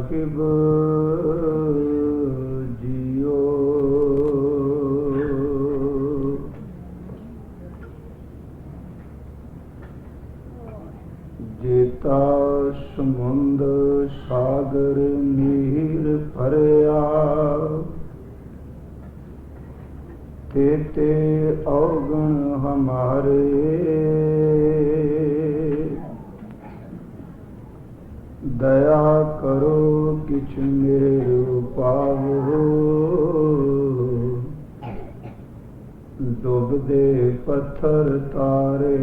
ਸਾਹਿਬ JIO ਜੇਤਾ ਸਮੁੰਦ ਸਾਗਰ ਨੀਰ ਭਰਿਆ ਤੇ ਔਗਣ ਹਮਾਰੇ दया करो किछ मेरे पावो डूबदे पत्थर तारे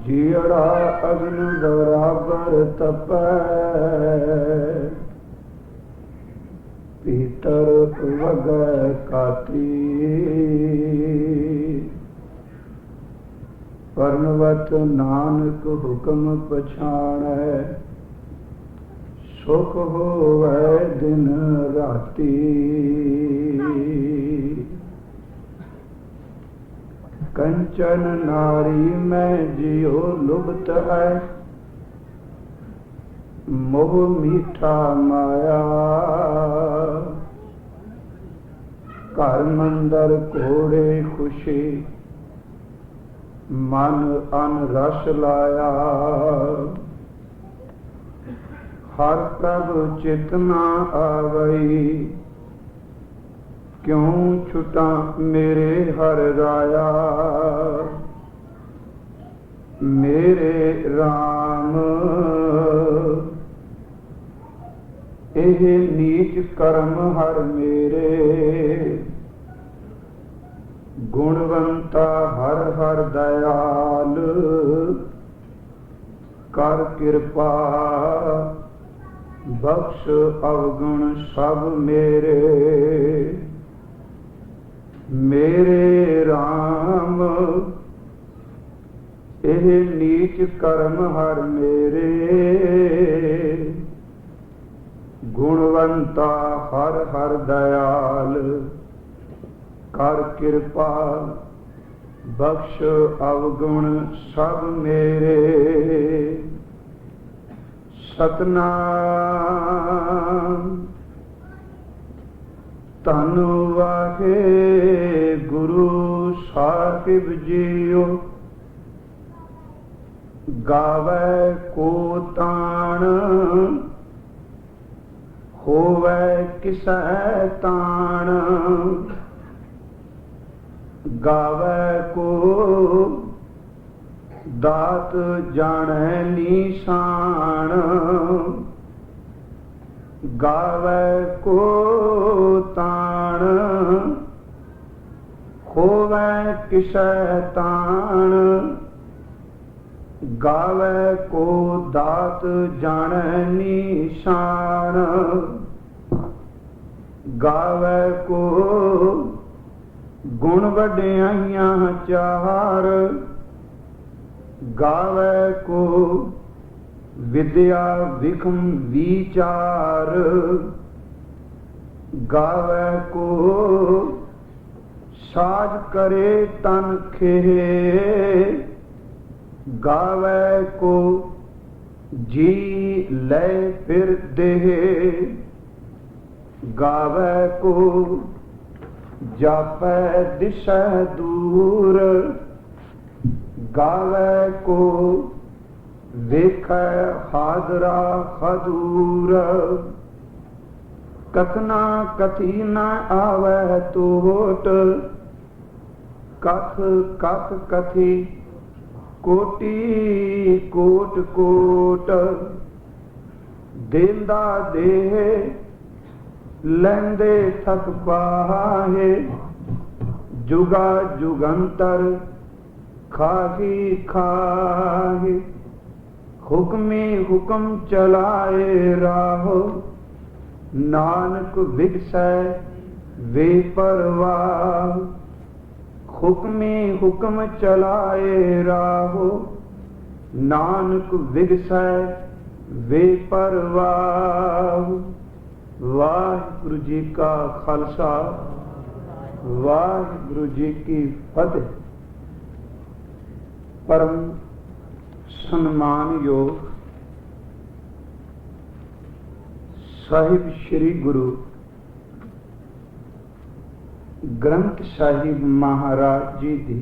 जीड़ा अग्न बराबर तपै पीतर वगै काती परनवत नानक हुक्म पछाणै सुख होवै दिन राती कंचन नारी में जियो लुप्त है मोह मीठा माया घर मंदर घोड़े खुशी मन अन रस लाया हर प्रभ चित न आवई क्यों छुटा मेरे हर राया मेरे राम एह नीच कर्म हर मेरे गुणवंता हर हर दयाल कर कृपा बख्श अवगुण सब मेरे मेरे राम एह नीच कर्म हर मेरे गुणवंता हर हर दयाल कर कृपा बख्श अवगुण सब मेरे सतनाम धन वाहे गुरु साहिब जीओ गावै को ताण होवै किसै ताण गावै को दात जाने निशान गावै को ताण होवै किसै ताण गावै को दात जाने निशान गावै को गुण वड्याइयां चार गावै को विद्या विखम विचार गावै को साज करे तन खेहे गावै को जी ले फिर देहे गावै को जापै दिशा दूर गावै को वेखै हादरा खदूर कथना कथी न आवै तोट कथ कथ कथी कोटि कोट कोट देंदा देह लैंदे थक पाहे जुगा जुगंतर खाही खाही हुक्मी हुक्म चलाए राहो नानक विगसै वे परवाह, हुक्मे हुक्म चलाए राहो, नानक विगसै वे परवाह। वाहिगुरु जी का खालसा, वाहिगुरु जी की फतेह। परम सन्मान योग साहिब श्री गुरु ग्रंथ साहिब महाराज जी दी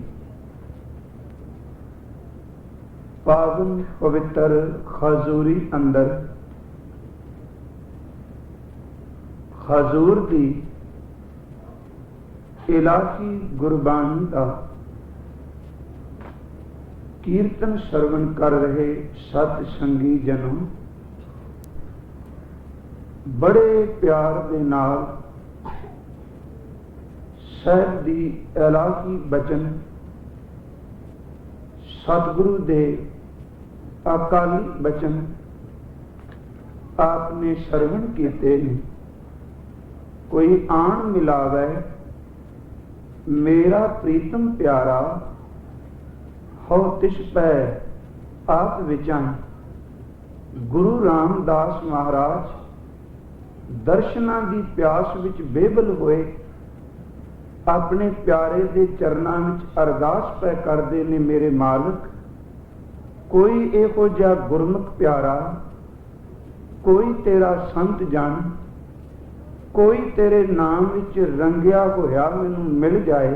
पावन पवित्र खजूरी अंदर हजूर दी इलाही गुरबाणी का कीर्तन श्रवण कर रहे सत संगी जनों, बड़े प्यार दे नाल साहिब दी इलाही बचन सतगुरु दे अकाली बचन आपने श्रवण कीते ने। कोई आन मिलावे मेरा प्रीतम प्यारा, हो तिस पै आप विचां। गुरु रामदास महाराज दर्शनां दी प्यास विच बेबल होए अपने प्यारे दे चरनां विच अरदास पै करदे ने, मेरे मालिक कोई इहो जिहा गुरमुख प्यारा, कोई तेरा संत जन, कोई तेरे नाम विच रंगिया होया मैनू मिल जाए,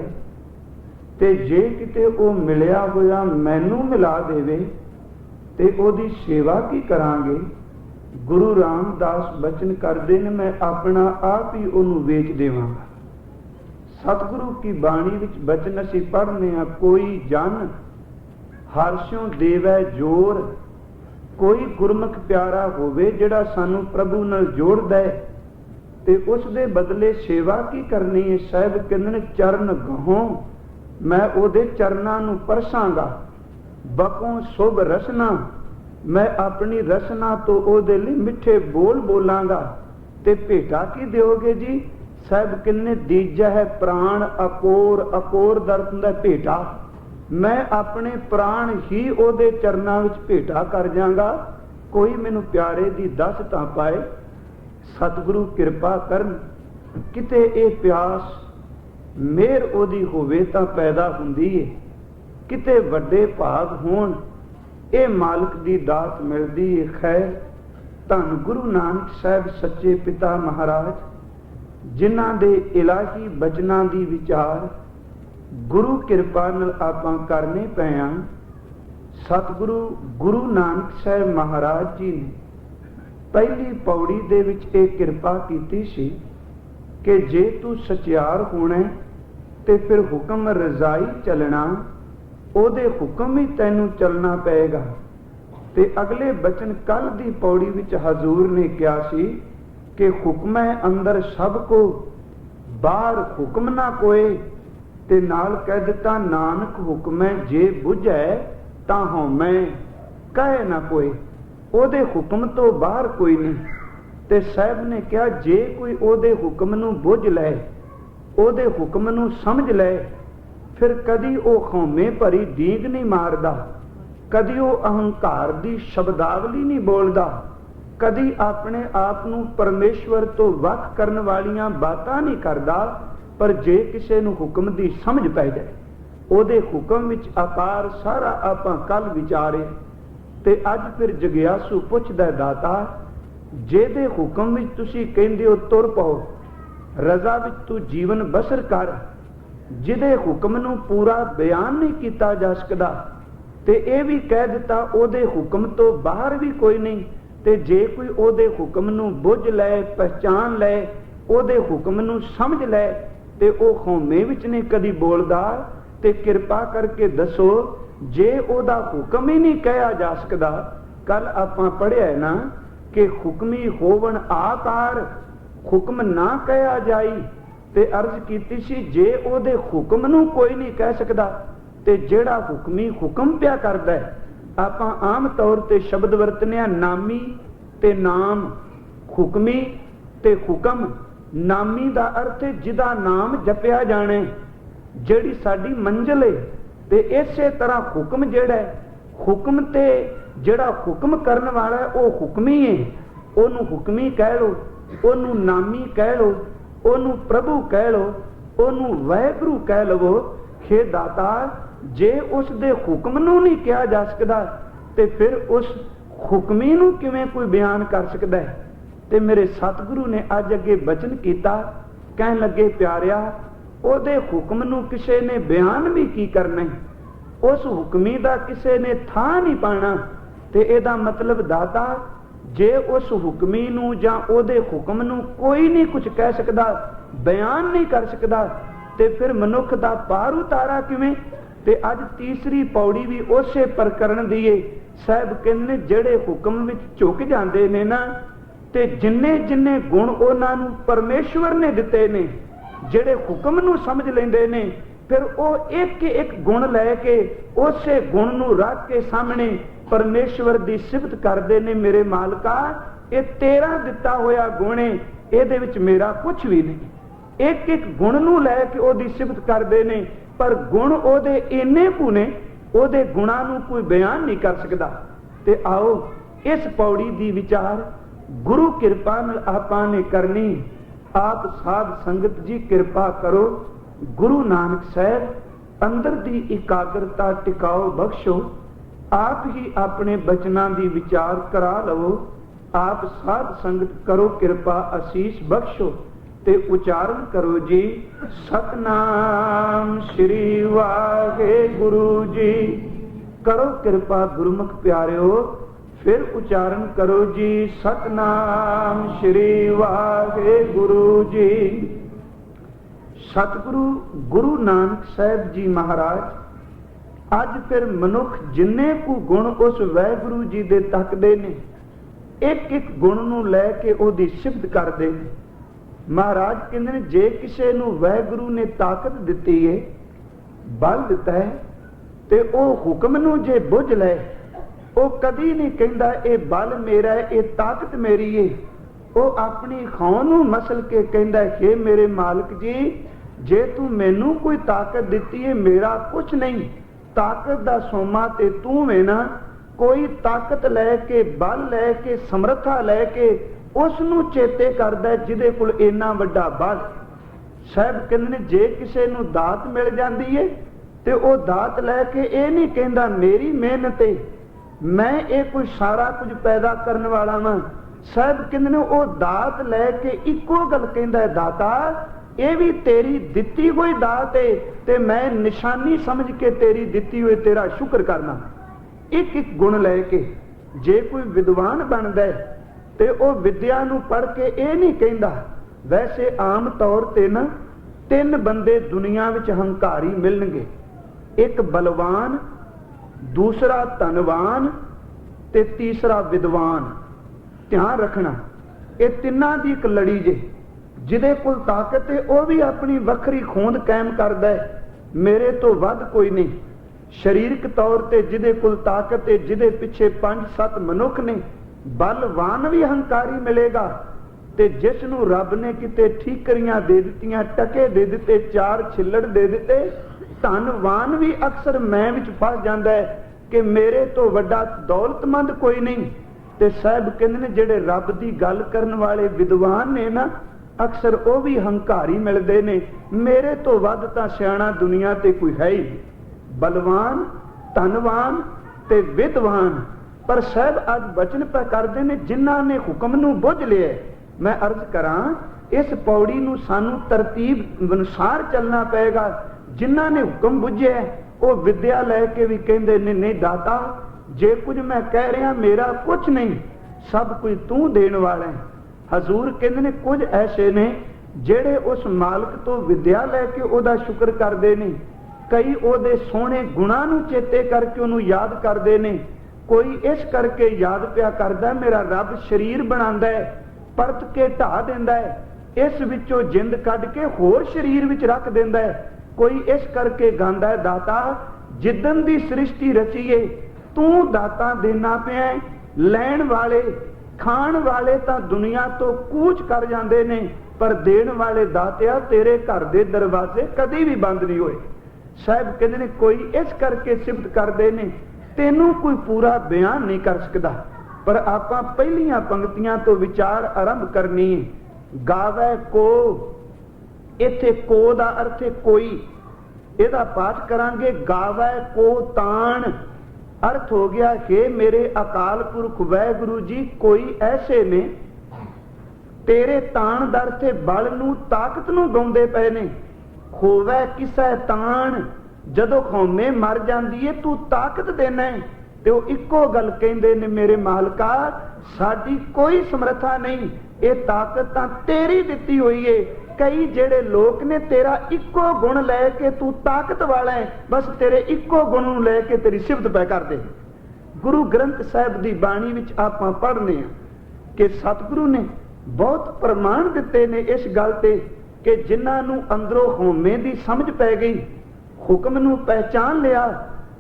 ते जे किते ओ मिलिया होया मैनू मिला देवे ते ओदी सेवा की करांगे। गुरु रामदास बचन करदे ने, मैं अपना आप ही ओनू वेच देवांगा। सतगुरु की बाणी विच बचन असीं पढ़ने आ, कोई जन हर्षों देवै जोर, कोई गुरमुख प्यारा होवे जिहड़ा सानू प्रभु नाल जोड़दा है ते उस दे बदले सेवा की करनी है। साहिब कहंदे चरण गहों मैं ओदे चरनां नूं परसांगा, बकों शुभ रसना मैं अपनी रसना तो ओदे लई मिठे बोल बोलांगा। ते भेटा की दिओगे जी? साहिब कहंदे दीजा है प्राण अकोर, अकोर दर्द दा भेटा, मैं अपने प्राण ही ओदे चरनां विच भेटा कर जांगा। कोई मैनू प्यारे दी दस तां पाए, सतगुरु किरपा करन, किते ये प्यास मेहर ओदी होवे तां पैदा हुंदी है, किते वड्डे भाग होण ये मालिक दी दात मिलदी है। खैर धन गुरु नानक साहिब सच्चे पिता महाराज जिन्हां दे इलाही बचनां दी विचार गुरु किरपा नाल आपां करने पए आ। सतगुरु गुरु नानक साहिब महाराज जी ने पहली पौड़ी दे विच ये किरपा कीती सी कि जे तू सचियार होना ते फिर हुक्म रजाई चलना, ओदे हुक्म ही तैनू चलना पेगा। ते अगले बचन कल दी पौड़ी विच हजूर ने कहा सी कि हुक्म है अंदर सब को, बाहर हुक्म ना कोई। ते नाल कह दिता नानक हुक्म है जे बुझै तां होमै, कहे ना कोई। ओदे हुक्म तो बाहर कोई नहीं। ते साहिब ने कहा जे कोई ओदे हुक्म नूं बुझ लै, ओदे हुक्म नूं समझ लै, फिर कदी ओ खौमे भरी डींग नहीं मारदा, कदी ओ अहंकार दी शब्दावली नहीं बोलदा, कदी अपने आप नूं परमेश्वर तो वख करन वालियां बातां नहीं करदा। पर जे किसे नूं हुक्म दी समझ पै जाए, ओदे हुक्म विच आकार सारा आपां कल विचारे। ते अज फिर जगियासू पुछदा दाता, जेदे हुक्म विच तुसीं कहंदे हो तुर पाओ, रजा विच तू जीवन बसर कर, जिदे हुक्म नूं पूरा बयान नहीं कीता जा सकदा, ते इह भी कह दिता ओदे हुक्म तो बाहर भी कोई नहीं। ते जे कोई ओदे हुक्म नूं बुझ लै, पहचान लै, ओदे हुक्म नूं समझ लै, ते ओ खौमे विच नहीं कदी बोलदा। ते किरपा करके दसो जे ओदा हुक्म ही नहीं कहा जा सकदा। कल आपां पढ़िया है ना कि हुक्मी होवन आकार, हुक्म ना कहा जाई। ते अर्ज कीती सी जे ओदे हुक्म नूं कोई नहीं कह सकदा, ते जेड़ा हुक्मी हुक्म पिया करदा है। आपां आम तौर ते शब्द वरतने नामी ते नाम, हुक्मी ते हुक्म नामी दा अर्थ है जिदा नाम जपिया जाने, जेड़ी साडी मंजिल है। ते इसे तरह हुक्म जेड़ा है, हुक्म ते जेड़ा हुक्म करने वाला है वो हुक्मी है, ओनू हुक्मी कह लो, ओनू नामी कह लो, ओनू प्रभु कह लो, ओनू वाहिगुरू कह लवो। हे दाता, जे उस दे हुक्म नू नहीं कहा जा सकता ते फिर उस हुक्मी नू किवें कोई बयान कर सकता है। ते मेरे सतगुरु ने अज अगे बचन किया, कहन लगे प्यारिया, ओदे हुक्म नू किसे ने बयान भी की करना है, उस हुक्मी दा किसे ने था नहीं पाना। ते एदा मतलब दाता, जे उस हुक्मी नू जां ओदे हुक्म नू कोई नहीं कुछ कह सकता, बयान नहीं कर सकता, ते फिर मनुख दा पार उतारा किवें। ते अज तीसरी पौड़ी भी उसे प्रकरण दी है। साहब कहंदे जेड़े हुक्म विच झुक जांदे ने ना, ते जिन्ने जिन्ने गुण उन्हां नू परमेश्वर ने दिते ने, जेड़े हुक्म नू समझ लेंदे ने, फिर वो एक एक गुण लैके उसे गुण नू रख के सामने परमेश्वर दी सिफत करदे ने। मेरे मालका, ये तेरा दिता होया गुण है, इहदे विच मेरा कुछ भी नहीं। एक एक गुण नू लैके ओदी सिफत करदे ने, पर गुण ओदे इन्ने कु ने, ओदे गुणां नू कोई बयान नहीं कर सकदा। ते आओ इस पौड़ी दी विचार गुरु किरपा नाल आपां ने करनी। आप साध संगत जी कृपा करो, गुरु नानक साहब अंदर दी एकाग्रता टिकाओ बख्शो। आप ही अपने बचनां दी विचार करा लवो। आप साध संगत करो कृपा आशीष बख्शो। ते उचारण करो जी, सतनाम श्री वाहेगुरु जी। करो कृपा गुरुमुख प्यारिओ, फिर उच्चारण करो जी, सतनाम श्री वाहेगुरु जी। सतगुरु गुरु नानक साहब जी महाराज अज फिर मनुख जिन्ने को गुण उस वाहिगुरु जी दे तकदे ने, एक एक गुण नू लैके ओदी सिफत करदे ने। महाराज कहंदे ने, जे किसे नू वाहिगुरु ने ताकत दिती है, बल दिता है, ते ओ हुक्म नू जे बुझ लै, ओ कदी नहीं कहंदा ए बल मेरा है, ए ताकत मेरी है। ओ अपनी खां नू मसल के कहंदा है, हे मेरे मालिक जी, जे तू मैनू कोई ताकत दिती है, मेरा कुछ नहीं, ताकत दा सोमा ते तू है ना। कोई ताकत लैके, बल लैके, समर्था लैके उस नू चेते करदा जिहदे कोल इन्ना वड्डा बल। साहब कहंदे ने, जे किसे नू दात मिल जांदी है ते ओ दात लैके ये नहीं कहंदा मेरी मेहनत है, मैं ये कोई सारा कुछ पैदा करने वाला वां। साहब कहंदे ने, ओ दात लैके इक्को गल कहंदा है, दाता ये भी तेरी दिती हुई दात है, ते मैं निशानी समझ के तेरी दिती हुई तेरा शुक्र करना। एक एक गुण लैके जे कोई विद्वान बनदा है ते ओ विद्या नू पढ़ के ये नहीं कहंदा। वैसे आम तौर ते ना तीन बंदे दुनिया विच हंकारी मिलणगे, एक बलवान, दूसरा धनवान ते तीसरा विद्वान। ध्यान रखना, ये तिन्हां दी एक लड़ी जे। जिहदे कोल ताकत है वो भी अपनी वखरी खोंद कायम करदा है, मेरे तो वध कोई नहीं। शरीरक तौर ते जिहदे कोल ताकत है, जिहदे पिछे 5-7 मनुख ने, बलवान भी हंकारी मिलेगा। ते जिसनू रब ने किते ठीकरियां दे दित्तियां, टके दे दिते, 4 छिल्लड़ दे दिते, धनवान भी अक्सर मैं विच फस जांदा है कि मेरे तो वड्डा दौलतमंद कोई नहीं। ते साहब कहंदे ने, जेड़े रब दी गल करन वाले विद्वान ने ना, अक्सर वो भी हंकारी मिलते ने, मेरे तो वध तां सियाणा दुनिया ते कोई है ही। बलवान, धनवान ते विद्वान। पर साहब अज बचन पे करते ने जिन्हां ने हुक्म नू बुझ लिया। मैं अर्ज करां, इस पौड़ी नू सानू तरतीब अनुसार चलना पेगा। जिन्हां ने हुक्म बुझिया वो विद्या लैके भी कहंदे ने, नहीं दाता, जे कुछ मैं कह रहा मेरा कुछ नहीं, सब कुछ तू देण वाला है। हजूर कहंदे ने, कुछ ऐसे ने जेड़े उस मालिक तो विद्या लैके ओदा शुक्र करदे ने, कई ओदे सोहणे गुणां नू चेते करके ओनू याद करदे ने, कोई इस करके याद पिया करदा मेरा रब शरीर बनांदा है, परत के ढा दिंदा है, इस विचों जिंद कढ के होर शरीर विच रख दिंदा है। कोई इस करके गांदा है, दाता जिद्दन दी सृष्टि रचीए तू दाता देना पिया, लैण वाले ਖਾਣ ਵਾਲੇ ਤਾਂ ਦੁਨੀਆ ਤੋਂ ਕੂਚ ਕਰ ਜਾਂਦੇ ਨੇ, ਪਰ ਦੇਣ ਵਾਲੇ ਦਾਤਿਆ ਤੇਰੇ ਘਰ ਦੇ ਦਰਵਾਜ਼ੇ ਕਦੀ ਵੀ ਬੰਦ ਨਹੀਂ ਹੋਏ। ਸਾਹਿਬ ਕਹਿੰਦੇ ਨੇ ਕੋਈ ਇਸ ਕਰਕੇ ਸਿਫਤ ਕਰਦੇ ਨੇ, ਤੈਨੂੰ ਕੋਈ ਪੂਰਾ ਬਿਆਨ ਨਹੀਂ ਕਰ ਸਕਦਾ। ਪਰ ਆਪਾਂ ਪਹਿਲੀਆਂ ਪੰਕਤੀਆਂ ਤੋਂ ਵਿਚਾਰ ਆਰੰਭ ਕਰਨੀ ਹੈ। ਗਾਵੇ ਕੋ, ਇੱਥੇ ਕੋ ਦਾ ਅਰਥ ਹੈ ਕੋਈ, ਇਹਦਾ ਪਾਠ ਕਰਾਂਗੇ ਗਾਵੇ ਕੋ ਤਾਣ। ਅਰਥ ਹੋ ਗਿਆ ਕਿ ਮੇਰੇ ਅਕਾਲ ਪੁਰਖ ਵਾਹਿਗੁਰੂ ਜੀ ਕੋਈ ਐਸੇ ਨੇ, ਤੇਰੇ ਤਾਣ ਦਾ ਅਰਥ ਹੈ ਬਲ ਨੂੰ, ਤਾਕਤ ਨੂੰ ਗਾਉਂਦੇ ਪਏ ਨੇ। ਖੋਵੇ ਕਿਸੈ ਤਾਣ, ਜਦੋਂ ਖੌਮੇ ਮਰ ਜਾਂਦੀ ਏ ਤੂੰ ਤਾਕਤ ਦੇਣਾ। ਤੇ ਉਹ ਇੱਕੋ ਗੱਲ ਕਹਿੰਦੇ ਨੇ, ਮੇਰੇ ਮਾਲਕਾ ਸਾਡੀ ਕੋਈ ਸਮਰੱਥਾ ਨਹੀਂ, ਇਹ ਤਾਕਤ ਤਾਂ ਤੇਰੀ ਦਿੱਤੀ ਹੋਈ ਏ। ਕਈ ਜਿਹੜੇ ਲੋਕ ਨੇ ਤੇਰਾ ਇੱਕੋ ਗੁਣ ਲੈ ਕੇ ਤੂੰ ਤਾਕਤ ਵਾਲਾ ਹੈ, ਬਸ ਤੇਰੇ ਇੱਕੋ ਗੁਣ ਨੂੰ ਲੈ ਕੇ ਤੇਰੀ ਸਿਫਤ ਪੈ ਕਰਦੇ। ਗੁਰੂ ਗ੍ਰੰਥ ਸਾਹਿਬ ਦੀ ਬਾਣੀ ਵਿੱਚ ਆਪਾਂ ਪੜ੍ਹਦੇ ਹਾਂ ਕਿ ਸਤਿਗੁਰੂ ਨੇ ਬਹੁਤ ਪ੍ਰਮਾਣ ਦਿੱਤੇ ਨੇ ਇਸ ਗੱਲ ਤੇ ਕਿ ਜਿਨ੍ਹਾਂ ਨੂੰ ਅੰਦਰੋਂ ਹਉਮੈ ਦੀ ਸਮਝ ਪੈ ਗਈ, ਹੁਕਮ ਨੂੰ ਪਹਿਚਾਨ ਲਿਆ,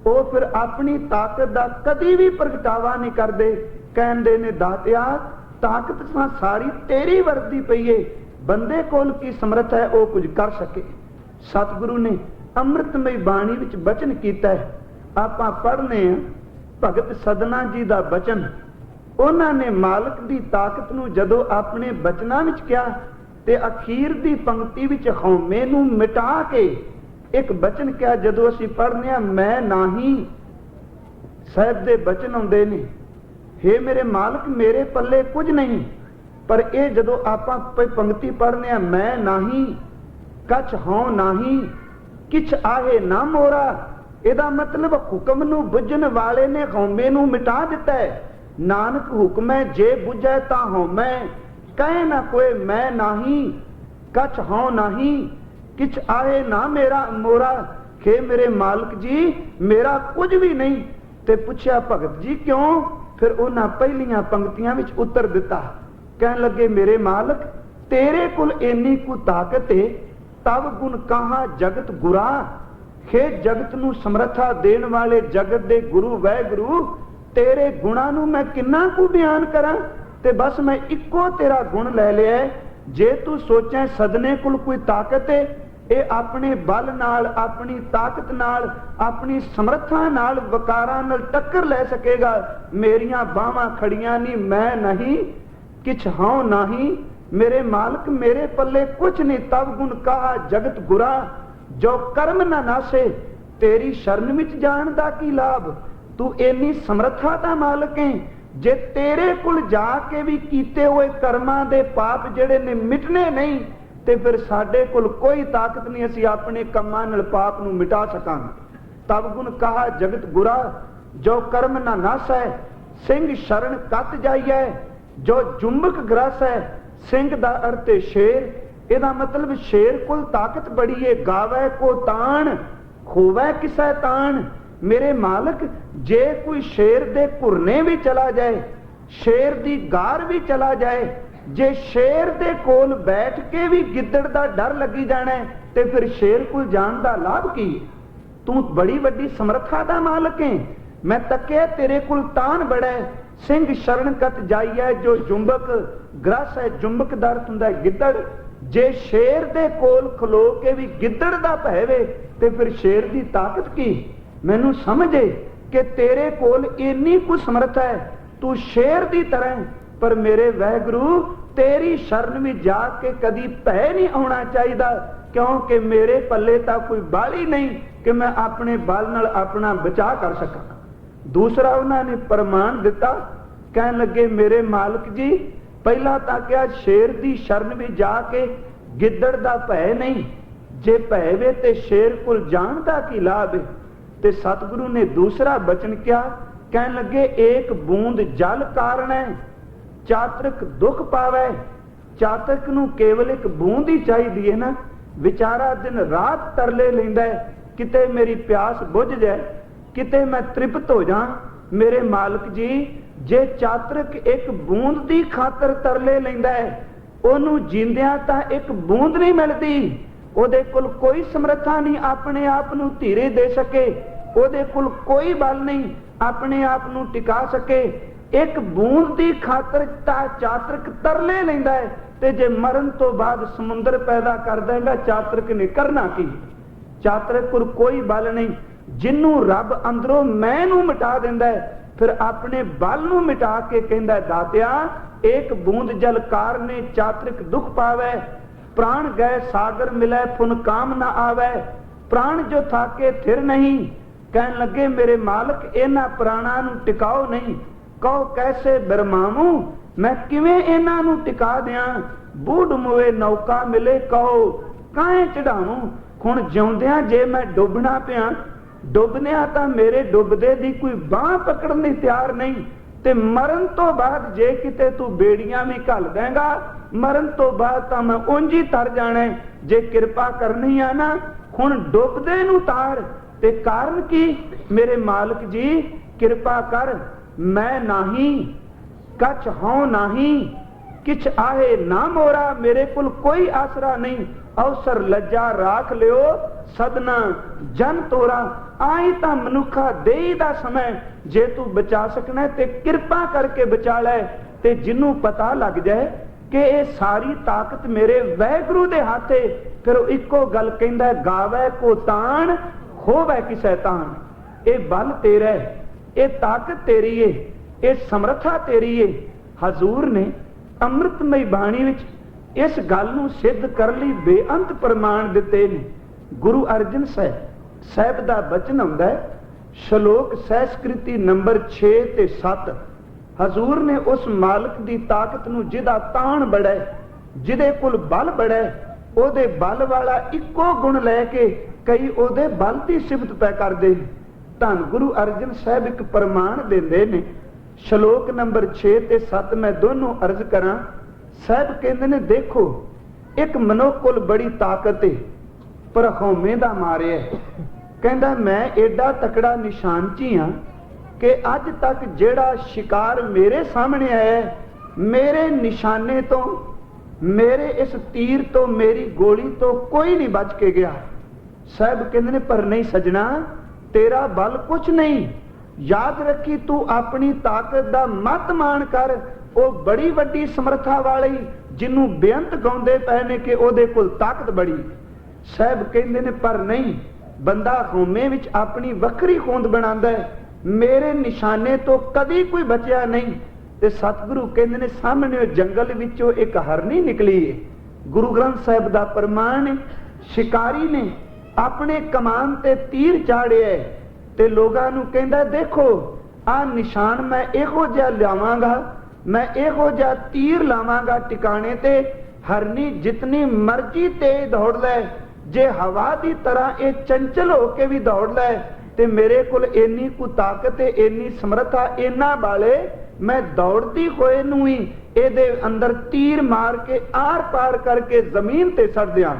ਉਹ ਫਿਰ ਆਪਣੀ ਤਾਕਤ ਦਾ ਕਦੀ ਵੀ ਪ੍ਰਗਟਾਵਾ ਨਹੀਂ ਕਰਦੇ। ਕਹਿੰਦੇ ਨੇ ਦਾਤਿਆ ਤਾਕਤ ਤਾਂ ਸਾਰੀ ਤੇਰੀ ਵਰਦੀ ਪਈ ਏ, ਬੰਦੇ ਕੋਲ ਕੀ ਸਮਰੱਥ ਹੈ ਉਹ ਕੁਝ ਕਰ ਸਕੇ। ਸਤਿਗੁਰੂ ਨੇ ਅੰਮ੍ਰਿਤਮਈ ਬਾਣੀ ਵਿੱਚ ਬਚਨ ਕੀਤਾ ਹੈ, ਆਪਾਂ ਪੜ੍ਹਨੇ ਆ ਭਗਤ ਸਦਨਾ ਜੀ ਦਾ ਬਚਨ। ਉਹਨਾਂ ਨੇ ਮਾਲਕ ਦੀ ਤਾਕਤ ਨੂੰ ਜਦੋਂ ਆਪਣੇ ਬਚਨਾਂ ਵਿੱਚ ਕਿਹਾ ਤੇ ਅਖੀਰ ਦੀ ਪੰਕਤੀ ਵਿੱਚ ਹਉਮੈ ਨੂੰ ਮਿਟਾ ਕੇ ਇੱਕ ਬਚਨ ਕਿਹਾ। ਜਦੋਂ ਅਸੀਂ ਪੜ੍ਹਨੇ ਆ ਮੈਂ ਨਹੀਂ, ਸਾਹਿਬ ਦੇ ਬਚਨ ਆਉਂਦੇ ਨੇ, ਹੇ ਮੇਰੇ ਮਾਲਕ ਮੇਰੇ ਪੱਲੇ ਕੁਝ ਨਹੀਂ। ਪਰ ਇਹ ਜਦੋਂ ਆਪਾਂ ਪੰਕਤੀ ਪੜ੍ਹਨੇ ਆ ਮੈਂ ਨਹੀਂ, ਕਛ ਹਉ ਨਹੀਂ, ਕਿਛ ਆਹੇ ਨਾ ਮੋਰਾ, ਇਹਦਾ ਮਤਲਬ ਹੁਕਮ ਨੂੰ ਬੁੱਝਣ ਵਾਲੇ ਨੇ ਹਉਮੈ ਨੂੰ ਮਿਟਾ ਦਿੱਤਾ ਹੈ। ਨਾਨਕ ਹੁਕਮੈ ਜੇ ਬੁਝੈ ਤਾਂ ਹਉਮੈ, ਕਹੇ ਨਾ ਕੋਈ ਮੈਂ ਨਹੀਂ, ਕਛ ਹਉ ਨਹੀਂ, ਕਿਛ ਆਏ ਨਾ ਮੇਰਾ ਮੋਰਾ। ਕਿ ਮੇਰੇ ਮਾਲਕ ਜੀ ਮੇਰਾ ਕੁਝ ਵੀ ਨਹੀਂ। ਤੇ ਪੁੱਛਿਆ ਭਗਤ ਜੀ ਕਿਉਂ? ਫਿਰ ਉਹਨਾਂ ਪਹਿਲੀਆਂ ਪੰਕਤੀਆਂ ਵਿੱਚ ਉੱਤਰ ਦਿੱਤਾ। ਕਹਿਣ ਲੱਗੇ ਮੇਰੇ ਮਾਲਕ ਤੇਰੇ ਕੋਲ ਇੰਨੀ ਕੁ ਤਾਕਤ ਏ, ਤਬ ਗੁਣ ਕਹਾ ਜਗਤ ਗੁਰਾ। ਖੇ ਜਗਤ ਨੂੰ ਸਮਰੱਥਾ ਦੇਣ ਵਾਲੇ ਜਗਤ ਦੇ ਗੁਰੂ ਵਾਹਿਗੁਰੂ, ਤੇਰੇ ਗੁਣਾਂ ਨੂੰ ਮੈਂ ਕਿੰਨਾ ਕੁ ਬਿਆਨ ਕਰਾਂ। ਤੇ ਬਸ ਮੈਂ ਇੱਕੋ ਤੇਰਾ ਗੁਣ ਲੈ ਲਿਆ। ਜੇ ਤੂੰ ਸੋਚੈ ਸਦਨੇ ਕੋਲ ਕੋਈ ਤਾਕਤ ਏ, ਇਹ ਆਪਣੇ ਬਲ ਨਾਲ, ਆਪਣੀ ਤਾਕਤ ਨਾਲ, ਆਪਣੀ ਸਮਰੱਥਾ ਨਾਲ, ਵਕਾਰਾਂ ਨਾਲ ਟੱਕਰ ਲੈ ਸਕੇਗਾ। ਮੇਰੀਆਂ ਬਾਹਾਂ ਖੜੀਆਂ ਨਹੀਂ, ਮੈਂ ਨਹੀਂ, ਕਿਛ ਹਉ ਨਹੀਂ, ਮੇਰੇ ਮਾਲਕ ਮੇਰੇ ਪੱਲੇ ਕੁਛ ਨਹੀਂ। ਤਬ ਗੁਣ ਕਹਾ ਜਗਤ ਗੁਰਾ, ਜੋ ਕਰਮ ਨਾ ਨਾਸੇ, ਤੇਰੀ ਸ਼ਰਨ ਵਿੱਚ ਜਾਣ ਦਾ ਕੀ ਲਾਭ। ਤੂੰ ਇੰਨੀ ਸਮਰੱਥਾ ਦਾ ਮਾਲਕ ਹੈ, ਜੇ ਤੇਰੇ ਕੋਲ ਜਾ ਕੇ ਵੀ ਕੀਤੇ ਹੋਏ ਕਰਮਾਂ ਦੇ ਪਾਪ ਜਿਹੜੇ ਨੇ ਮਿਟਨੇ ਨਹੀਂ, ਤੇ ਫਿਰ ਸਾਡੇ ਕੋਲ ਕੋਈ ਤਾਕਤ ਨਹੀਂ, ਅਸੀਂ ਆਪਣੇ ਕੰਮਾਂ ਨਾਲ ਪਾਪ ਨੂੰ ਮਿਟਾ ਸਕਾਂਗੇ। ਤਬ ਗੁਣ ਕਹਾ ਜਗਤ ਗੁਰਾ, ਜੋ ਕਰਮ ਨਾ ਨਾਸੈ, ਸਿੰਘ ਸ਼ਰਨ ਕੱਤ ਜਾਈਐ, ਜੋ ਜੁੰਬਕ ਗ੍ਰਸ ਹੈ। ਸਿੰਘ ਦਾ ਅਰਥ ਹੈ ਸ਼ੇਰ, ਇਹਦਾ ਮਤਲਬ ਸ਼ੇਰ ਕੋਲ ਤਾਕਤ ਬੜੀ ਹੈ। ਗਾਵੇ ਕੋ ਤਾਣ, ਖੋਵੇ ਕਿਸੈ ਤਾਣ। ਮੇਰੇ ਮਾਲਕ ਜੇ ਕੋਈ ਸ਼ੇਰ ਦੇ ਘੁਰਨੇ ਵੀ ਚਲਾ ਜਾਏ, ਸ਼ੇਰ ਦੀ ਗਾਰ ਵੀ ਚਲਾ ਜਾਏ, ਜੇ ਸ਼ੇਰ ਦੇ ਕੋਲ ਬੈਠ ਕੇ ਵੀ ਗਿੱਦੜ ਦਾ ਡਰ ਲੱਗੀ ਜਾਣਾ, ਤੇ ਫਿਰ ਸ਼ੇਰ ਕੋਲ ਜਾਣ ਦਾ ਲਾਭ ਕੀ? ਤੂੰ ਬੜੀ ਵੱਡੀ ਸਮਰੱਥਾ ਦਾ ਮਾਲਕ ਹੈ। ਮੈਂ ਤੱਕਿਆ ਤੇਰੇ ਕੋਲ ਤਾਣ ਬੜਾ। ਸਿੰਘ ਸ਼ਰਨ ਕਤ ਜਾਈਐ, ਜੋ ਜੁੰਬਕ ਗ੍ਰਸ ਹੈ, ਜੁੰਬਕ ਦਾ ਅਰਥ ਹੁੰਦਾ ਗਿੱਦੜ। ਜੇ ਸ਼ੇਰ ਦੇ ਕੋਲ ਖਲੋ ਕੇ ਵੀ ਗਿੱਦੜ ਦਾ ਭੈ ਵੇ, ਤੇ ਫਿਰ ਸ਼ੇਰ ਦੀ ਤਾਕਤ ਕੀ? ਮੈਨੂੰ ਸਮਝੇ ਕਿ ਤੇਰੇ ਕੋਲ ਇੰਨੀ ਕੁ ਸਮਰੱਥਾ ਹੈ, ਤੂੰ ਸ਼ੇਰ ਦੀ ਤਰ੍ਹਾਂ। ਪਰ ਮੇਰੇ ਵਾਹਿਗੁਰੂ ਤੇਰੀ ਸ਼ਰਨ ਵਿੱਚ ਜਾ ਕੇ ਕਦੀ ਭੈ ਨਹੀਂ ਆਉਣਾ ਚਾਹੀਦਾ, ਕਿਉਂਕਿ ਮੇਰੇ ਪੱਲੇ ਤਾਂ ਕੋਈ ਬਲ ਹੀ ਨਹੀਂ ਕਿ ਮੈਂ ਆਪਣੇ ਬਲ ਨਾਲ ਆਪਣਾ ਬਚਾਅ ਕਰ ਸਕਾਂ। ਦੂਸਰਾ ਉਹਨਾਂ ਨੇ ਪ੍ਰਮਾਣ ਦਿੱਤਾ, ਕਹਿਣ ਲੱਗੇ ਮੇਰੇ ਮਾਲਕ ਜੀ ਪਹਿਲਾਂ ਤਾਂ ਕਿਹਾ ਸ਼ੇਰ ਦੀ ਸ਼ਰਨ ਵਿੱਚ ਜਾ ਕੇ ਗਿੱਦੜ ਦਾ ਭੈ ਨਹੀਂ, ਜੇ ਭੈ ਵੇ ਤੇ ਸ਼ੇਰ ਕੋਲ ਜਾਣ ਦਾ ਕੀ ਲਾਭ ਹੈ। ਤੇ ਸਤਿਗੁਰੂ ਨੇ ਦੂਸਰਾ ਬਚਨ ਕਿਹਾ, ਕਹਿਣ ਲੱਗੇ ਏਕ ਬੂੰਦ ਜਲ ਕਾਰਨ ਹੈ, ਚਾਤਰਕ ਦੁੱਖ ਪਾਵੇ। ਚਾਤਕ ਨੂੰ ਕੇਵਲ ਇੱਕ ਬੂੰਦ ਹੀ ਚਾਹੀਦੀ ਹੈ ਨਾ, ਵਿਚਾਰਾ ਦਿਨ ਰਾਤ ਤਰਲੇ ਲੈਂਦਾ ਹੈ, ਕਿਤੇ ਮੇਰੀ ਪਿਆਸ ਬੁੱਝ ਜਾਏ, ਕਿਤੇ ਮੈਂ ਤ੍ਰਿਪਤ ਹੋ ਜਾ। ਮੇਰੇ ਮਾਲਕ ਜੀ ਜੇ ਚਾਤਰਕ ਇੱਕ ਬੂੰਦ ਦੀ ਖਾਤਰ ਤਰਲੇ ਲੈਂਦਾ ਹੈ, ਉਹਨੂੰ ਜਿੰਦਿਆਂ ਤਾਂ ਇੱਕ ਬੂੰਦ ਨਹੀਂ ਮਿਲਦੀ। ਉਹਦੇ ਕੋਲ ਕੋਈ ਸਮਰੱਥਾ ਨਹੀਂ ਆਪਣੇ ਆਪ ਨੂੰ ਧੀਰੇ ਦੇ ਸਕੇ, ਉਹਦੇ ਕੋਲ ਕੋਈ ਬਲ ਨਹੀਂ ਆਪਣੇ ਆਪ ਨੂੰ ਟਿਕਾ ਸਕੇ। एक बूंद की खातर चातरक तरले लेंदा है, ते जे मरण तो बाद समुंदर पैदा कर देगा, चातरक ने करना की? चातरक कोल कोई बल नहीं। जिन्नू रब अंदरों मैं नू मिटा देंदा है, फिर अपने बल नू मिटा के कहंदा है, दातिया एक बूंद जल कार ने चातरक दुख पावे, प्राण गए सागर मिले पुन काम न आवे, प्राण जो थाके थिर नहीं, कहन लगे मेरे मालक इन्हां प्राणा नू टिकाओ नहीं, कहो कैसे बिरमावूं, मैं किवें इन्हां नू टिका दियां, बूढ़ मुए नौका मिले कहो काहे चढ़ाऊं, हुण जिउंदियां जे मैं डुबना पिया, डुबनिया तां मेरे डुबदे दी कोई बांह पकड़न दी तैयार नहीं, ते मरण तो बाद जे किते तू बेड़ियां भी घल देगा, मरण तो बाद तां मैं उंज ही तर जाना, जे कृपा करनी है ना हुण डुबदे नू तार, ते कारण की मेरे मालिक जी कृपा कर, मैं नाही कछ हूं नाही, किछ आहे ना मोरा, मेरे कुल कोई आसरा नहीं, अवसर लज्जा राख लियो सदना जन तोरा, आई तां मनुखा देई दा समय, जे तू बचा सकना ते कृपा करके बचा ले, ते जिन्नू पता लग जाए कि ये सारी ताकत मेरे वैगुरु दे हाथे, फिर इको गल कहंदा गावे को तान होवे कि शैतान, ये बल तेरा है, ये ताकत तेरी है, ये समर्था तेरी है। हजूर ने अमृतमई बाणी विच इस गल नूं सिद्ध कर लई बेअंत प्रमाण दिते ने। गुरु अर्जन साहिब दा बचन आउंदा है, श्लोक संस्कृति नंबर 6 ते 7, हजूर ने उस मालिक दी ताकत नूं जिहदा ताण बड़ा है, जिहदे कोल बल बड़ा है, ओहदे बल वाला इक्को गुण लैके कई ओहदे बल दी सिफत पै करदे ने। धन गुरु अर्जन साहिब एक प्रमाण देंदे ने, श्लोक नंबर 6 ते 7 मैं दोनों अर्ज करा। साहब कहते ने देखो एक मनुख कोल बड़ी ताकत है, पर हौमे दा मारे है, कहंदा मैं एडा तकड़ा निशानची हां कि अज तक जेड़ा शिकार मेरे सामने आया, मेरे निशाने तो, मेरे इस तीर तो, मेरी गोली तो कोई नहीं बच के गया। साहब कहते ने पर नहीं सजना, तेरा बल कुछ नहीं, याद रखी तू अपनी ताकत दा मत मान कर, वो बड़ी वड्डी समर्था वाली जिन्नू बेअंत गाउंदे पए ने कि ओदे कोल ताकत बड़ी। साहब कहंदे ने पर नहीं, बंदा होमे विच अपनी वखरी होंद बनांदा है, मेरे निशाने तो कदी कोई बचिया नहीं। ते सतगुरु कहंदे ने सामने जंगल विचों एक हरनी निकली है, गुरु ग्रंथ साहिब दा प्रमाण, शिकारी ने अपने कमान ते तीर चाड़े है, ते लोगां नूं कहंदा देखो आ निशान मैं इहो जिहा लियावांगा, मैं इहो जिहा तीर लावांगा टिकाने ते, हरनी जितनी मर्जी तेज दौड़ ले, जे हवा दी तरह ये चंचल होके भी दौड़ ले, ते मेरे कोल इन्नी कु ताकत है, इन्नी समर्था, इन्ना बाले मैं दौड़ती होए नूं ही इहदे अंदर तीर मार के आर पार करके जमीन ते सट दियां।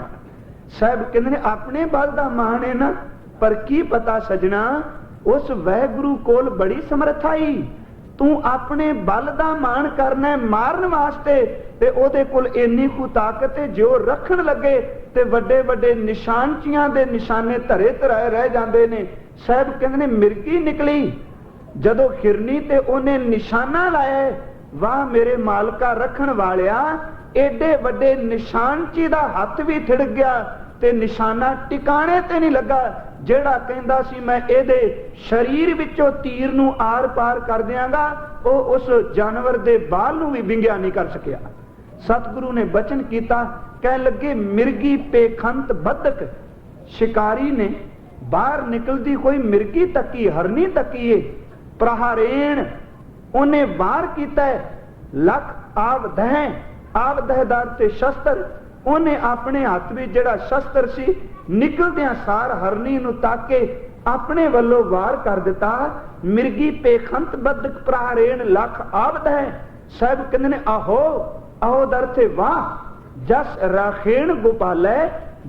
साहब कहंदे ने अपने बल दा मान है ना, पर की पता सजना उस वैगुरु कोल बड़ी समर्था ही, तू अपने बल दा मान करना मारन वास्ते, ते ओदे कोल इन्नी कु ताकत है जो रखन लगे ते वड्डे वड्डे निशानचियां दे निशाने धरे धराए रह जांदे ने। साहब कहंदे ने मिर्गी निकली जदों हिरनी ते ओने निशाना लाया, वाह मेरे मालका रखन वालिया, एडे वड्डे निशानची दा हथ भी थिड़ गया ते निशाना टिकाने ते नहीं लगा, जेड़ा कहंदा सी मैं एदे शरीर विचों तीर नूं आर पार कर दियांगा, ओ उस जानवर दे बाल नूं भी विंगिया नहीं कर सकिया। सतगुरु ने बचन कीता, कहन लगे मिर्गी पेखंत बदक, शिकारी ने बाहर निकलदी कोई मिर्गी तकी, हरनी तकी है, प्रहारेण उन्हें बाहर कीता है, लख आवदह दार ते शस्त्र, उन्हें अपने हाथ में जेड़ा शस्त्र सी निकलदियां सार हरनी नूं ताके अपने वल्लों वार कर दिता। मिर्गी पेखंत बदक प्रहारेण लख आवदह। साहब कहंदे ने आहो आहो दर थे वाह, जस राखेण गोपालै,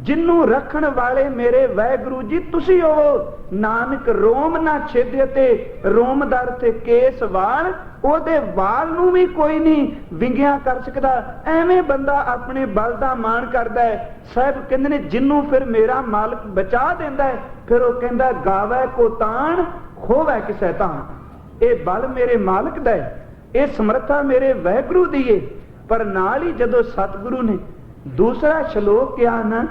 जिन्नू रखण वाले मेरे वैगुरु जी तुसी हो, नानक रोम ना छेदे ते रोम दर ते केस वाल, ओदे वाल नूं भी कोई नहीं विंगिया कर सकदा। एवें बंदा अपने बल दा मान करदा है। साहब कहंदे ने जिन्नू फिर मेरा मालिक बचा देंदा है, फिर वो कहंदा गावे को तान खोवे कि शैतान, ए बल मेरे मालिक दा है। ਇਹ ਸਮਰੱਥਾ ਮੇਰੇ ਵਾਹਿਗੁਰੂ ਦੀ ਏ। ਪਰ ਨਾਲ ਹੀ ਜਦੋਂ ਸਤਿਗੁਰੂ ਨੇ ਦੂਸਰਾ ਸ਼ਲੋਕ ਕਿਹਾ ਨਾ,